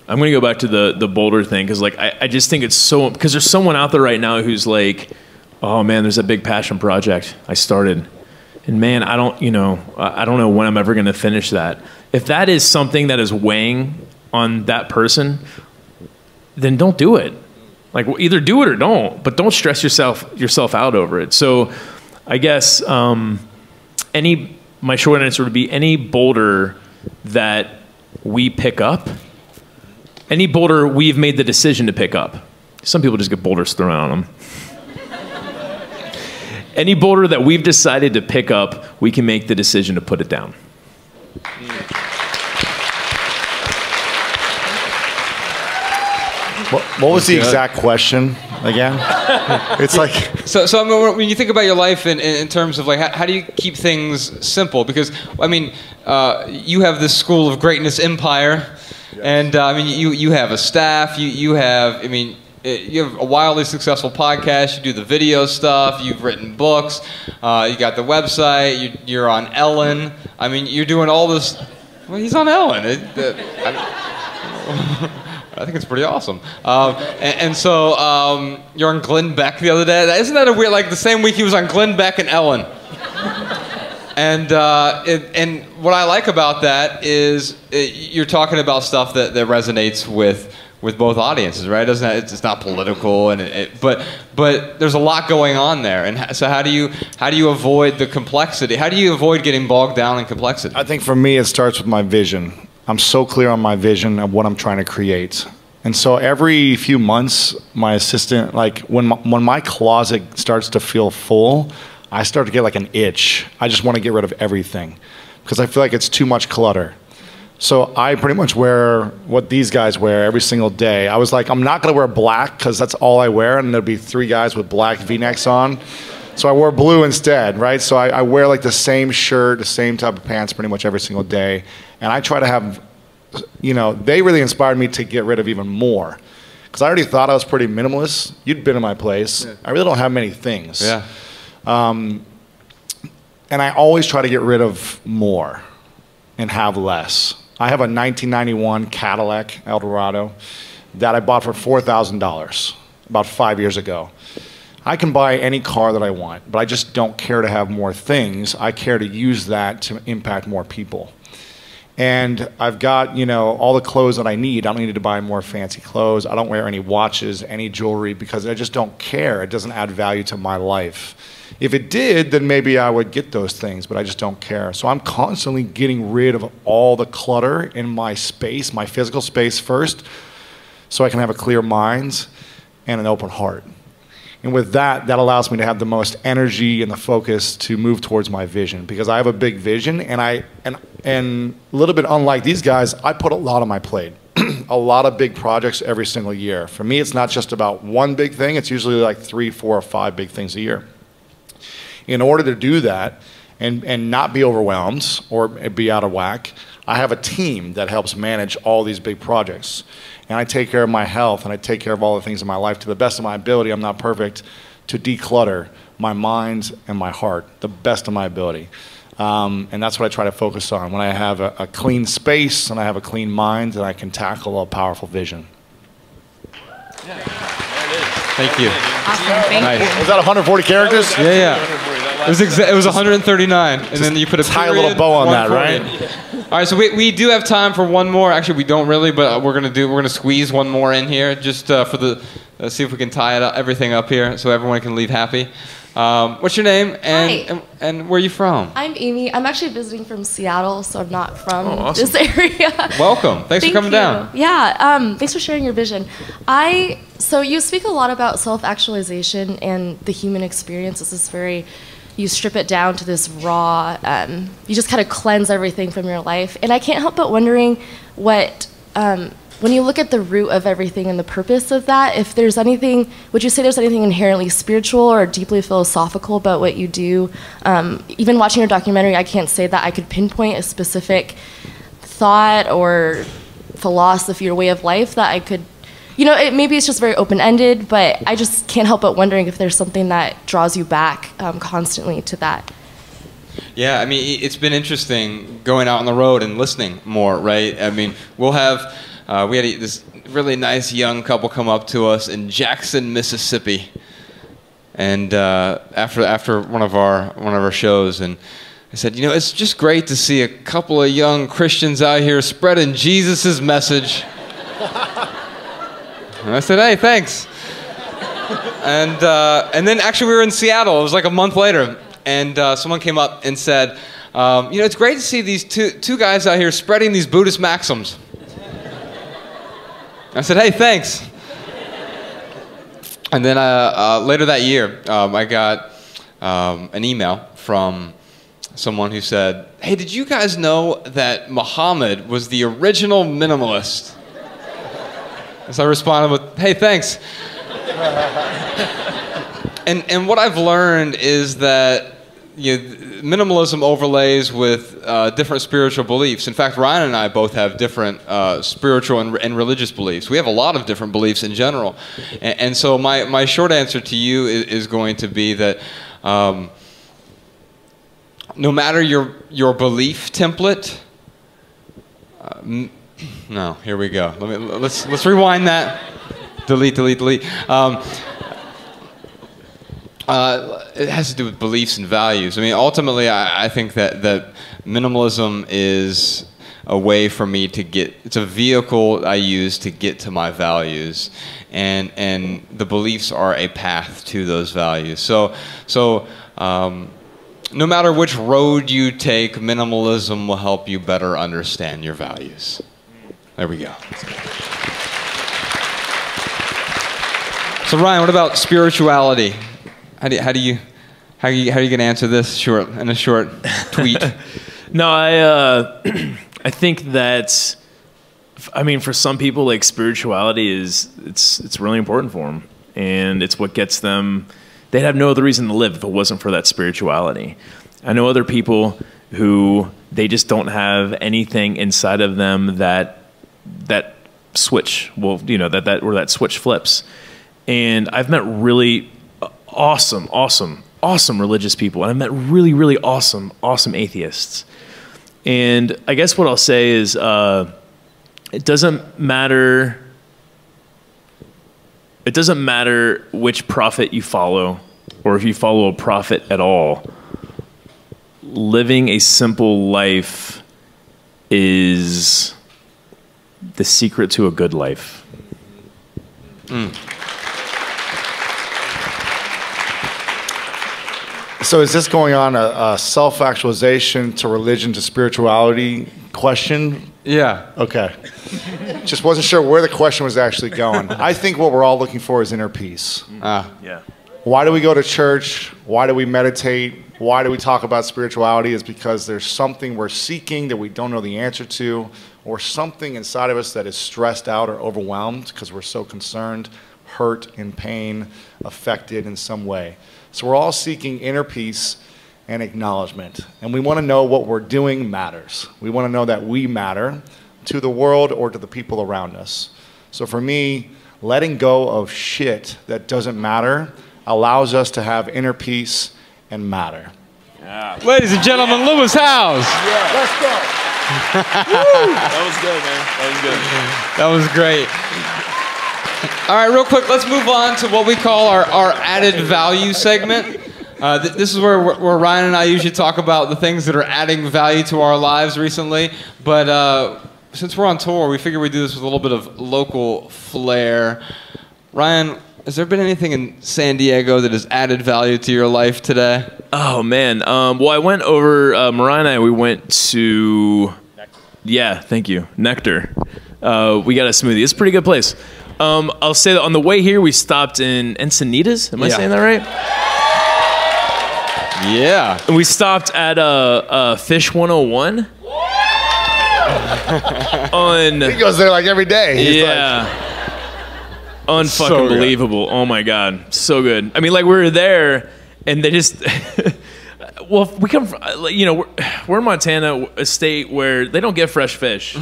I'm going to go back to the boulder thing, because, like, I just think it's so, because there's someone out there right now who's like, oh man, there's a big passion project I started, and man, I don't know when I'm ever going to finish that. If that is something that is weighing on that person, then don't do it. Like, either do it or don't, but don't stress yourself out over it. So I guess my short answer would be, any boulder that we pick up, any boulder we've made the decision to pick up. Some people just get boulders thrown on them. Any boulder that we've decided to pick up, we can make the decision to put it down. What was the exact question again? It's like, so I mean, when you think about your life in terms of, like, how do you keep things simple? Because, I mean, you have this School of Greatness empire, and I mean, you have a staff. You have a wildly successful podcast. You do the video stuff. You've written books. You got the website. You're on Ellen. I mean, you're doing all this. Well, he's on Ellen. I think it's pretty awesome. And so you're on Glenn Beck the other day. Isn't that a weird? Like the same week he was on Glenn Beck and Ellen. And what I like about that is you're talking about stuff that resonates with both audiences, right? It's not political, but there's a lot going on there. And so how do you avoid the complexity? How do you avoid getting bogged down in complexity? I think for me, it starts with my vision. I'm so clear on my vision of what I'm trying to create. And so every few months, my assistant, like when my closet starts to feel full, I start to get like an itch. I just want to get rid of everything because I feel like it's too much clutter. So I pretty much wear what these guys wear every single day. I was like, I'm not going to wear black because that's all I wear, and there'll be 3 guys with black V-necks on. So I wore blue instead, right? So I wear like the same shirt, the same type of pants pretty much every single day. And I try to have, they really inspired me to get rid of even more. Because I already thought I was pretty minimalist. You'd been in my place. Yeah. I really don't have many things. Yeah. And I always try to get rid of more and have less. I have a 1991 Cadillac Eldorado that I bought for $4,000 about 5 years ago. I can buy any car that I want, but I just don't care to have more things. I care to use that to impact more people. And I've got, all the clothes that I need. I don't need to buy more fancy clothes. I don't wear any watches, any jewelry, because I just don't care. It doesn't add value to my life. If it did, then maybe I would get those things, but I just don't care. So I'm constantly getting rid of all the clutter in my space, my physical space first, so I can have a clear mind and an open heart. And with that allows me to have the most energy and the focus to move towards my vision, because I have a big vision, and a little bit unlike these guys, I put a lot on my plate. A lot of big projects every single year. For me, it's not just about one big thing. It's usually like 3, 4, or 5 big things a year. In order to do that and not be overwhelmed or be out of whack, I have a team that helps manage all these big projects. And I take care of my health, and I take care of all the things in my life to the best of my ability. I'm not perfect, to declutter my mind and my heart, the best of my ability. And that's what I try to focus on. When I have a clean space and I have a clean mind, then I can tackle a powerful vision. Yeah. Thank you. Awesome. Thank you. Was that 140 characters? Yeah. It was 139, and then you put a tie a little bow on that, right? All right, so we do have time for one more. Actually, we don't really, but we're gonna squeeze one more in here just for the see if we can tie everything up here so everyone can leave happy. What's your name and where are you from? I'm Amy. I'm actually visiting from Seattle, so I'm not from this area. Welcome. Thanks for coming down. Yeah. Thanks for sharing your vision. So you speak a lot about self-actualization and the human experience. This is you strip it down to this raw, you just kind of cleanse everything from your life. And I can't help but wondering what, when you look at the root of everything and the purpose of that, if there's anything, would you say there's anything inherently spiritual or deeply philosophical about what you do? Even watching your documentary, I can't say that I could pinpoint a specific thought or philosophy or way of life that I could, maybe it's just very open-ended, but I just can't help but wondering if there's something that draws you back constantly to that. Yeah, I mean, it's been interesting going out on the road and listening more, right? I mean, we'll have, we had this really nice young couple come up to us in Jackson, Mississippi, and after one of our shows, and I said, it's just great to see a couple of young Christians out here spreading Jesus' message. And I said, hey, thanks. And then actually we were in Seattle. It was like a month later. And someone came up and said, it's great to see these two guys out here spreading these Buddhist maxims. I said, hey, thanks. And then later that year, I got an email from someone who said, hey, did you guys know that Muhammad was the original minimalist? So I responded with, hey, thanks. And what I've learned is that minimalism overlays with different spiritual beliefs. In fact, Ryan and I both have different spiritual and religious beliefs. We have a lot of different beliefs in general. And so my short answer to you is going to be that no matter your belief template, No, here we go. Let's rewind that. Delete. It has to do with beliefs and values. I mean, ultimately, I think that minimalism is a way for me to get. It's a vehicle I use to get to my values, and the beliefs are a path to those values. So. No matter which road you take, minimalism will help you better understand your values. There we go. So Ryan, what about spirituality? How are you going to answer this in a short tweet? No, I think that, I mean, for some people, like, spirituality it's really important for them, and it's what gets them. They'd have no other reason to live if it wasn't for that spirituality. I know other people who they just don't have anything inside of them that switch will, where that switch flips. And I've met really awesome religious people, and I've met really, really awesome atheists. And I guess what I'll say is, it doesn't matter which prophet you follow, or if you follow a prophet at all. Living a simple life is the secret to a good life. So is this going on a self-actualization to religion to spirituality question? Yeah. Okay. Just wasn't sure where the question was actually going. I think what we're all looking for is inner peace. Yeah. Why do we go to church? Why do we meditate? Why do we talk about spirituality? Is because there's something we're seeking that we don't know the answer to, or something inside of us that is stressed out or overwhelmed because we're so concerned, hurt, in pain, affected in some way. So we're all seeking inner peace and acknowledgement. And we want to know what we're doing matters. We want to know that we matter to the world or to the people around us. So for me, letting go of shit that doesn't matter allows us to have inner peace and matter. Yeah. Ladies and gentlemen, Lewis Howes. Yeah, let's go. That was good, man. That was great. All right, real quick, let's move on to what we call our added value segment. This is where Ryan and I usually talk about the things that are adding value to our lives recently. But since we're on tour, we figured we'd do this with a little bit of local flair. Ryan, has there been anything in San Diego that has added value to your life today? Oh, man. Well, I went over, Mariah and I, we went to... Yeah, thank you. Nectar. We got a smoothie. It's a pretty good place. I'll say that on the way here, we stopped in Encinitas. Am I saying that right? Yeah. And we stopped at Fish 101. He goes there like every day. He's Unfucking so believable. Oh my God. So good. I mean, like, we were there and they just, well, we come from, we're in Montana, a state where they don't get fresh fish.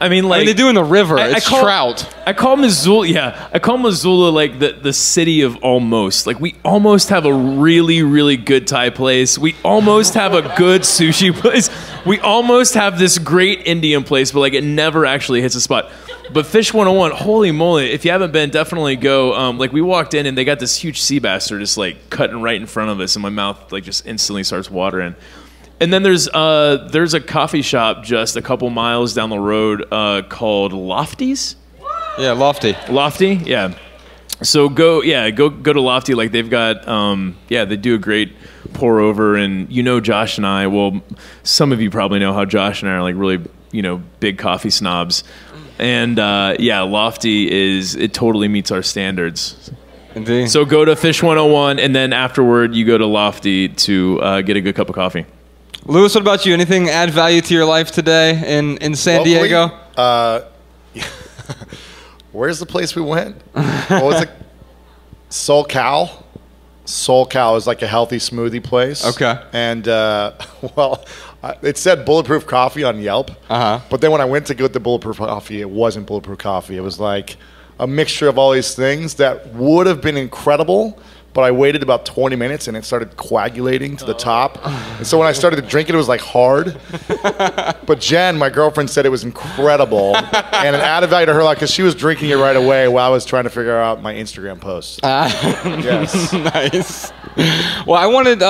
I mean, they do in the river. It's trout. I call Missoula like the city of almost. Like, we almost have a really, really good Thai place. We almost have a good sushi place. We almost have this great Indian place, but like it never actually hits a spot. But Fish 101, holy moly, if you haven't been, definitely go. Like, we walked in and they got this huge sea bass just like cutting right in front of us, and my mouth like just instantly starts watering. And then there's a coffee shop just a couple miles down the road called Lofty's. Yeah, Lofty. Lofty, yeah. So go to Lofty. Like, they've got they do a great pour over, and Josh and I. Well, some of you probably know how Josh and I are like really big coffee snobs, and Lofty it totally meets our standards. Indeed. So go to Fish 101, and then afterward you go to Lofty to get a good cup of coffee. Lewis, what about you? Anything add value to your life today in San Diego? Where's the place we went? What was it? Soul Cow. Soul Cow is like a healthy smoothie place. Okay. And, it said Bulletproof Coffee on Yelp. Uh-huh. But then when I went to get the Bulletproof Coffee, it wasn't Bulletproof Coffee. It was like a mixture of all these things that would have been incredible, but I waited about 20 minutes and it started coagulating to the top. And so when I started to drink it, it was like hard. But Jen, my girlfriend, said it was incredible. And it added value to her life because she was drinking it right away while I was trying to figure out my Instagram posts. Yes. Nice. Well, I wanted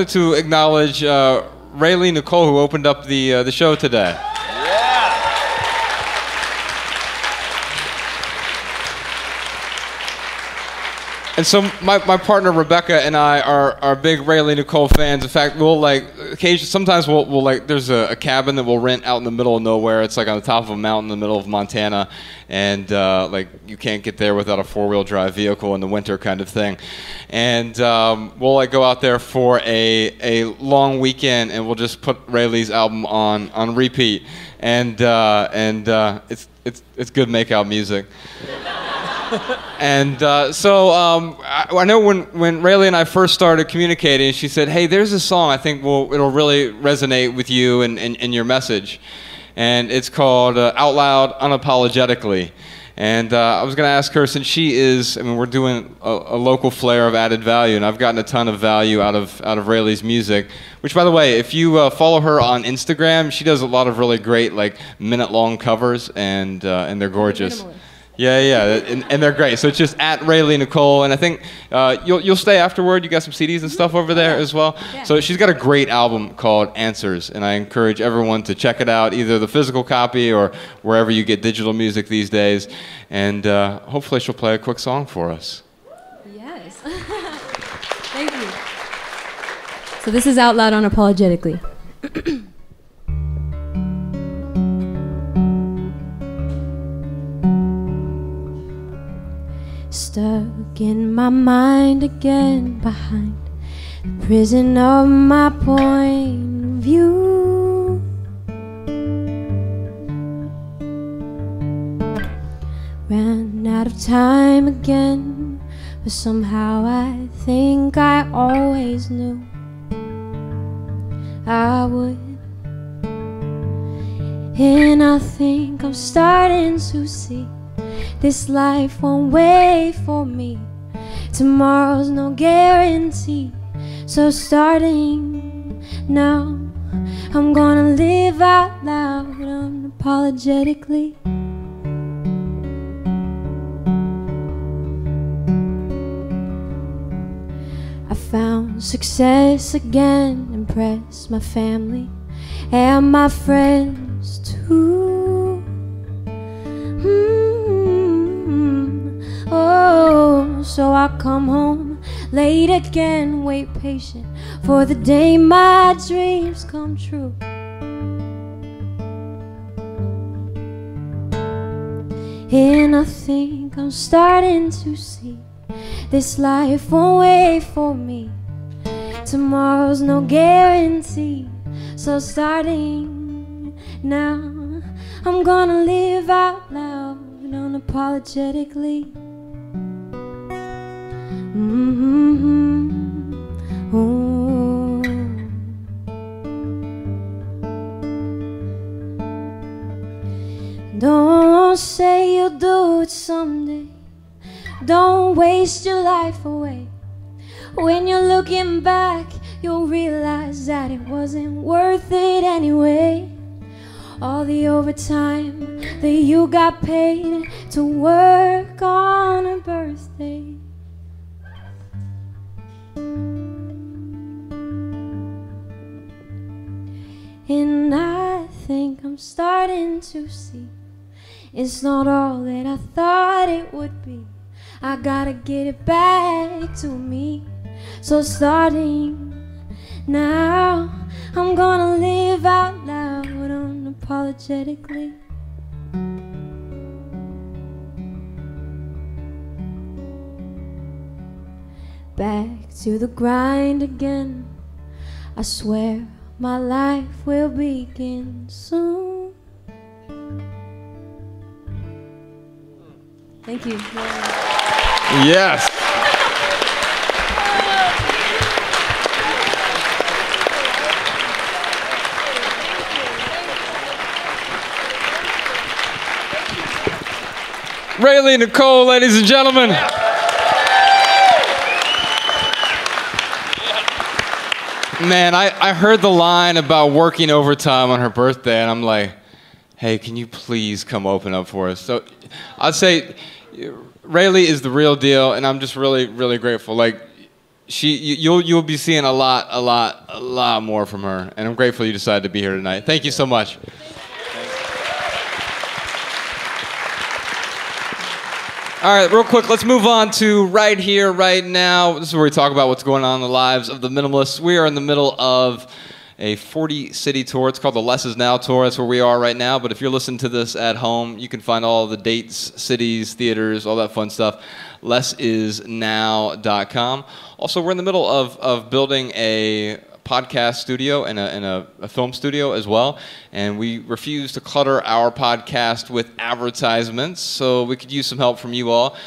to acknowledge Raley Nicole, who opened up the show today. And so my partner Rebecca and I are big Raley Nicole fans. In fact, we'll sometimes we'll there's a cabin that we'll rent out in the middle of nowhere. It's like on the top of a mountain in the middle of Montana, and you can't get there without a 4-wheel drive vehicle in the winter kind of thing. And we'll go out there for a long weekend, and we'll just put Raley's album on repeat, and it's good makeout music. And so I know when Raley and I first started communicating, she said, "Hey, there's a song I think it'll really resonate with you and your message," and it's called "Out Loud Unapologetically." And I was going to ask her, since she is, we're doing a local flair of added value, and I've gotten a ton of value out of Raley's music. Which, by the way, if you follow her on Instagram, she does a lot of really great minute-long covers, and they're gorgeous. Yeah, and they're great. So it's just at Raley Nicole, and I think you'll stay afterward. You got some CDs and stuff over there as well. Yeah. So she's got a great album called Answers, and I encourage everyone to check it out, either the physical copy or wherever you get digital music these days. And hopefully she'll play a quick song for us. Yes. Thank you. So this is Out Loud Unapologetically. Stuck in my mind again, behind the prison of my point of view. Ran out of time again, but somehow I think I always knew I would. And I think I'm starting to see this life won't wait for me. Tomorrow's no guarantee. So starting now, I'm gonna live out loud unapologetically. I found success again, impressed my family and my friends too. Oh, so I come home late again, wait patient for the day my dreams come true. And I think I'm starting to see this life won't wait for me. Tomorrow's no guarantee. So starting now, I'm gonna live out loud unapologetically. Oh. Don't say you'll do it someday. Don't waste your life away. When you're looking back, you'll realize that it wasn't worth it anyway. All the overtime that you got paid to work on a birthday. And I think I'm starting to see it's not all that I thought it would be. I gotta get it back to me. So starting now, I'm gonna live out loud unapologetically. Back to the grind again. I swear my life will begin soon. Thank you. Yes. Raley Nicole, ladies and gentlemen. Man, I heard the line about working overtime on her birthday, and I'm like, hey, can you please come open up for us? So I'd say Raley is the real deal, and I'm just really, really grateful. Like, you'll be seeing a lot more from her, and I'm grateful you decided to be here tonight. Thank you so much. All right, real quick, let's move on to right here, right now. This is where we talk about what's going on in the lives of the minimalists. We are in the middle of a 40-city tour. It's called the Less Is Now Tour. That's where we are right now. But if you're listening to this at home, you can find all the dates, cities, theaters, all that fun stuff, lessisnow.com. Also, we're in the middle of building a podcast studio and a film studio as well, and we refuse to clutter our podcast with advertisements, so we could use some help from you all.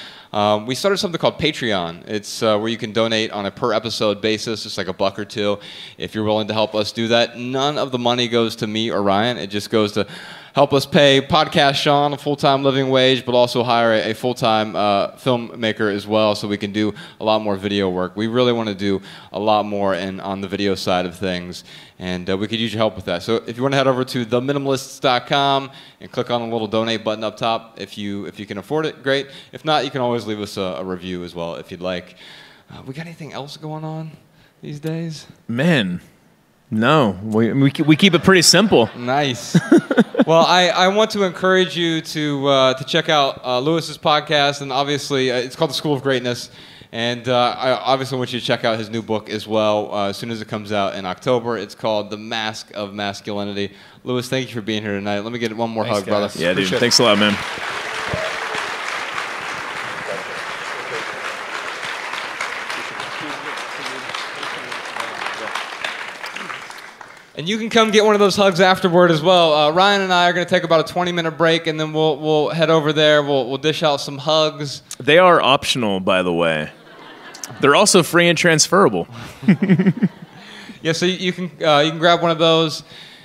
We started something called Patreon. It's where you can donate on a per episode basis, just like $1 or $2, if you're willing to help us do that. None of the money goes to me or Ryan. It just goes to help us pay Podcast Sean a full-time living wage, but also hire a full-time filmmaker as well, so we can do a lot more video work. We really want to do a lot more on the video side of things, and we could use your help with that. So if you want to head over to theminimalists.com and click on the little donate button up top, if you can afford it, great. If not, you can always leave us a review as well if you'd like. We got anything else going on these days? Man, no. We keep it pretty simple. Nice. Well, I want to encourage you to check out Lewis's podcast, and obviously it's called The School of Greatness, and I obviously want you to check out his new book as well as soon as it comes out in October. It's called The Mask of Masculinity. Lewis, thank you for being here tonight. Let me get one more hug, brother. Yeah, dude. Thanks a lot, man. And you can come get one of those hugs afterward as well. Ryan and I are going to take about a 20-minute break, and then we'll head over there. We'll dish out some hugs. They are optional, by the way. They're also free and transferable. Yeah, so you can grab one of those.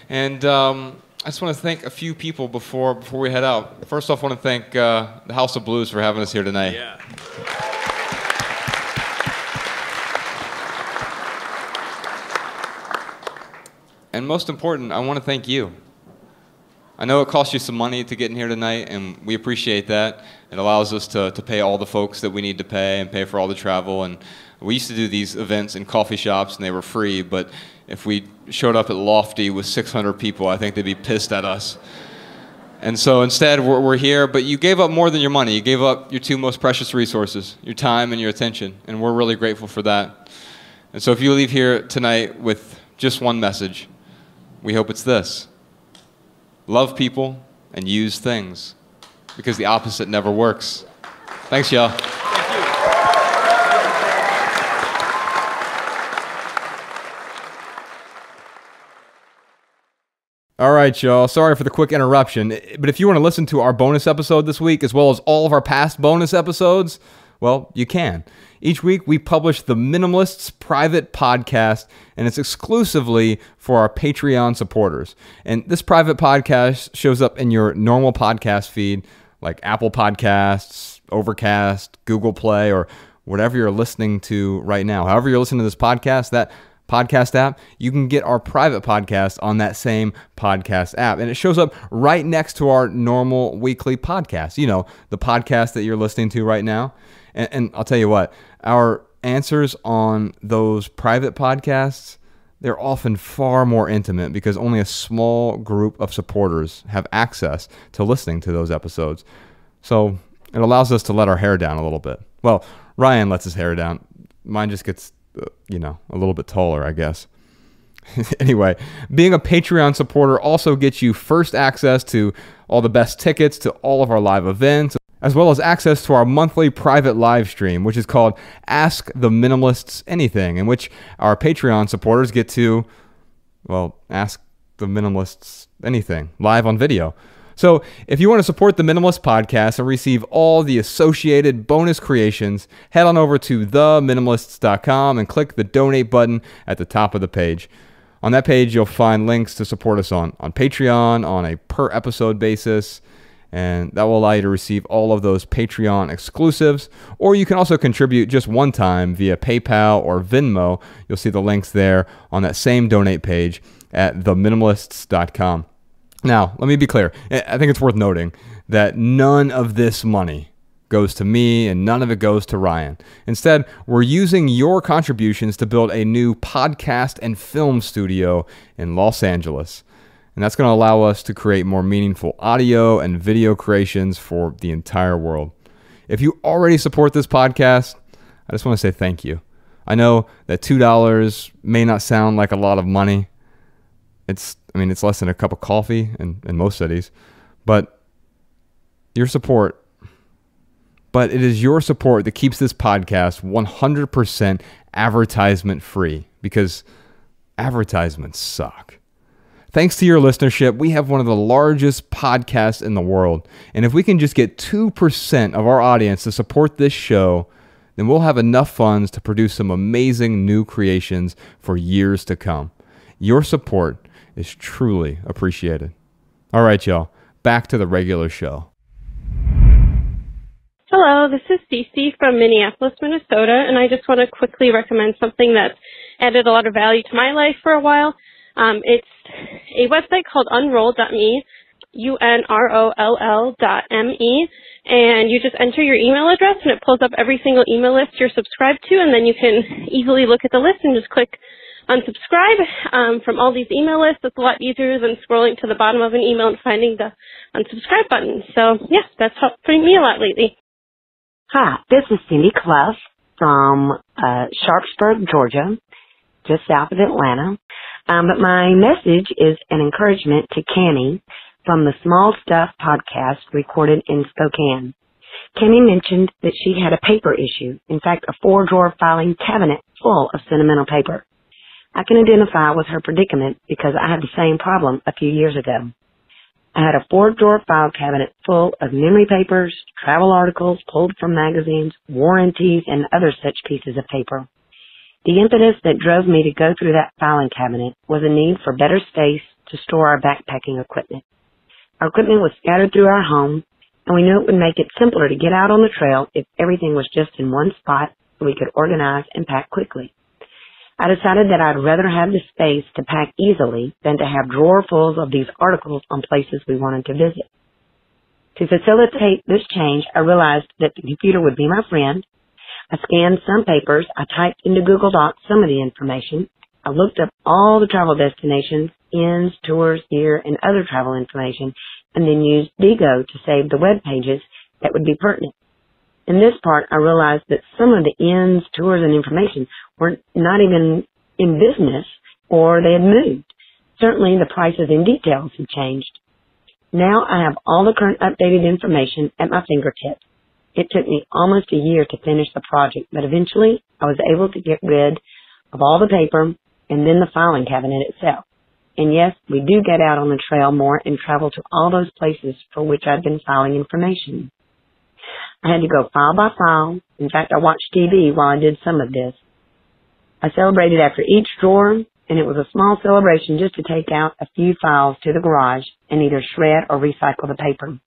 And I just want to thank a few people before we head out. First off, I want to thank the House of Blues for having us here tonight. Yeah. And most important, I want to thank you. I know it cost you some money to get in here tonight, and we appreciate that. It allows us to pay all the folks that we need to pay and pay for all the travel. And we used to do these events in coffee shops, and they were free. But if we showed up at Lofty with 600 people, I think they'd be pissed at us. And so instead, we're here. But you gave up more than your money. You gave up your two most precious resources, your time and your attention. And we're really grateful for that. And so if you leave here tonight with just one message, we hope it's this: love people and use things, because the opposite never works. Thanks, y'all. All right, y'all. Sorry for the quick interruption, but if you want to listen to our bonus episode this week, as well as all of our past bonus episodes, well, you can. Each week, we publish the Minimalists private podcast, and it's exclusively for our Patreon supporters. And this private podcast shows up in your normal podcast feed, like Apple Podcasts, Overcast, Google Play, or whatever you're listening to right now. However you're listening to this podcast, that podcast app, you can get our private podcast on that same podcast app. And it shows up right next to our normal weekly podcast. You know, the podcast that you're listening to right now. And I'll tell you what, our answers on those private podcasts, they're often far more intimate because only a small group of supporters have access to listening to those episodes. So it allows us to let our hair down a little bit. Well, Ryan lets his hair down. Mine just gets, a little bit taller, I guess. Anyway, being a Patreon supporter also gets you first access to all the best tickets to all of our live events, as well as access to our monthly private live stream, which is called Ask the Minimalists Anything, in which our Patreon supporters get to, ask the Minimalists anything, live on video. So if you want to support the Minimalist podcast and receive all the associated bonus creations, head on over to theminimalists.com and click the donate button at the top of the page. On that page, you'll find links to support us on Patreon on a per episode basis, and that will allow you to receive all of those Patreon exclusives. Or you can also contribute just one time via PayPal or Venmo. You'll see the links there on that same donate page at theminimalists.com. Now, let me be clear. I think it's worth noting that none of this money goes to me and none of it goes to Ryan. Instead, we're using your contributions to build a new podcast and film studio in Los Angeles. And that's going to allow us to create more meaningful audio and video creations for the entire world. If you already support this podcast, I just want to say thank you. I know that $2 may not sound like a lot of money. It's less than a cup of coffee in most cities, but it is your support that keeps this podcast 100% advertisement free, because advertisements suck. Thanks to your listenership, we have one of the largest podcasts in the world. And if we can just get 2% of our audience to support this show, then we'll have enough funds to produce some amazing new creations for years to come. Your support is truly appreciated. All right, y'all, back to the regular show. Hello, this is Cece from Minneapolis, Minnesota, and I just want to quickly recommend something that's added a lot of value to my life for a while. It's a website called unroll.me, UNROLL.me, and you just enter your email address and it pulls up every single email list you're subscribed to, and then you can easily look at the list and just click unsubscribe from all these email lists. It's a lot easier than scrolling to the bottom of an email and finding the unsubscribe button. So, yeah, that's helped me a lot lately. Hi, this is Cindy Clough from Sharpsburg, Georgia, just south of Atlanta. But my message is an encouragement to Cammie from the Small Stuff podcast recorded in Spokane. Cammie mentioned that she had a paper issue, in fact, a 4-drawer filing cabinet full of sentimental paper. I can identify with her predicament because I had the same problem a few years ago. I had a 4-drawer file cabinet full of memory papers, travel articles pulled from magazines, warranties, and other such pieces of paper. The impetus that drove me to go through that filing cabinet was a need for better space to store our backpacking equipment. Our equipment was scattered through our home, and we knew it would make it simpler to get out on the trail if everything was just in one spot so we could organize and pack quickly. I decided that I'd rather have the space to pack easily than to have drawerfuls of these articles on places we wanted to visit. To facilitate this change, I realized that the computer would be my friend. I scanned some papers. I typed into Google Docs some of the information. I looked up all the travel destinations, inns, tours, gear, and other travel information, and then used Digo to save the web pages that would be pertinent. In this part, I realized that some of the inns, tours, and information were not even in business, or they had moved. Certainly, the prices and details had changed. Now I have all the current updated information at my fingertips. It took me almost a year to finish the project, but eventually I was able to get rid of all the paper and then the filing cabinet itself. And yes, we do get out on the trail more and travel to all those places for which I'd been filing information. I had to go file by file. In fact, I watched TV while I did some of this. I celebrated after each drawer, and it was a small celebration just to take out a few files to the garage and either shred or recycle the paper.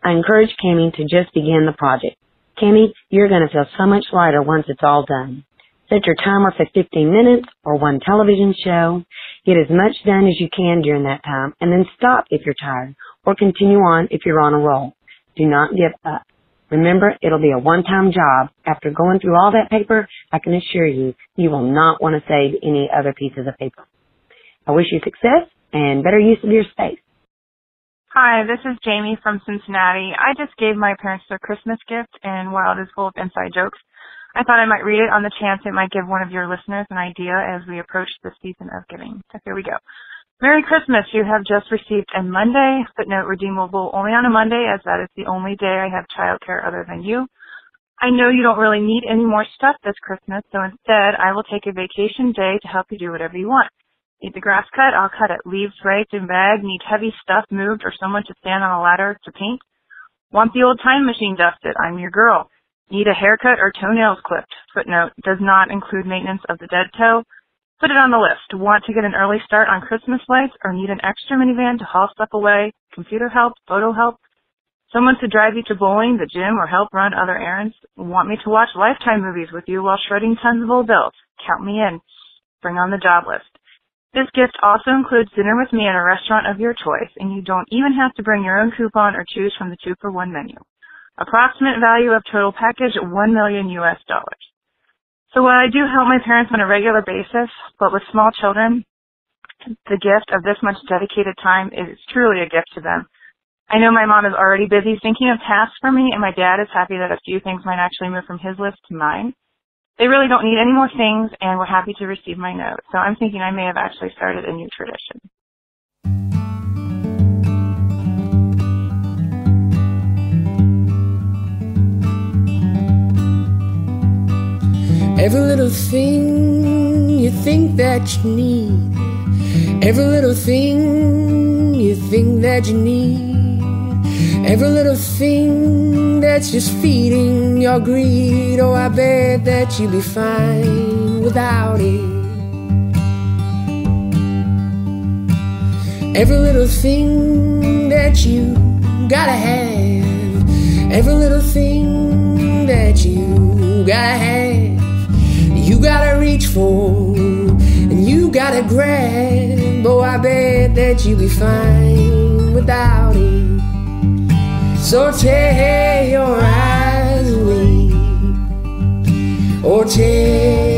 I encourage Cammie to just begin the project. Cammie, you're going to feel so much lighter once it's all done. Set your timer for 15 minutes or one television show. Get as much done as you can during that time, and then stop if you're tired, or continue on if you're on a roll. Do not give up. Remember, it'll be a one-time job. After going through all that paper, I can assure you, you will not want to save any other pieces of paper. I wish you success and better use of your space. Hi, this is Jamie from Cincinnati. I just gave my parents their Christmas gift, and while it is full of inside jokes, I thought I might read it on the chance it might give one of your listeners an idea as we approach the season of giving. So here we go. Merry Christmas. You have just received a Monday, footnote redeemable only on a Monday, as that is the only day I have childcare other than you. I know you don't really need any more stuff this Christmas, so instead I will take a vacation day to help you do whatever you want. Need the grass cut? I'll cut it. Leaves raked and bagged? Need heavy stuff moved or someone to stand on a ladder to paint? Want the old time machine dusted? I'm your girl. Need a haircut or toenails clipped? Footnote, does not include maintenance of the dead toe. Put it on the list. Want to get an early start on Christmas lights or need an extra minivan to haul stuff away, computer help, photo help, someone to drive you to bowling, the gym, or help run other errands? Want me to watch Lifetime movies with you while shredding tons of old bills? Count me in. Bring on the job list. This gift also includes dinner with me at a restaurant of your choice, and you don't even have to bring your own coupon or choose from the 2-for-1 menu. Approximate value of total package, $1 million US. So while I do help my parents on a regular basis, but with small children, the gift of this much dedicated time is truly a gift to them. I know my mom is already busy thinking of tasks for me, and my dad is happy that a few things might actually move from his list to mine. They really don't need any more things, and we're happy to receive my note. So I'm thinking I may have actually started a new tradition. Every little thing you think that you need, every little thing you think that you need, every little thing that's just feeding your greed. Oh, I bet that you'd be fine without it. Every little thing that you gotta have, every little thing that you gotta have, you gotta reach for, and you gotta grab. Oh, I bet that you'd be fine without it. So tear your eyes away, or tear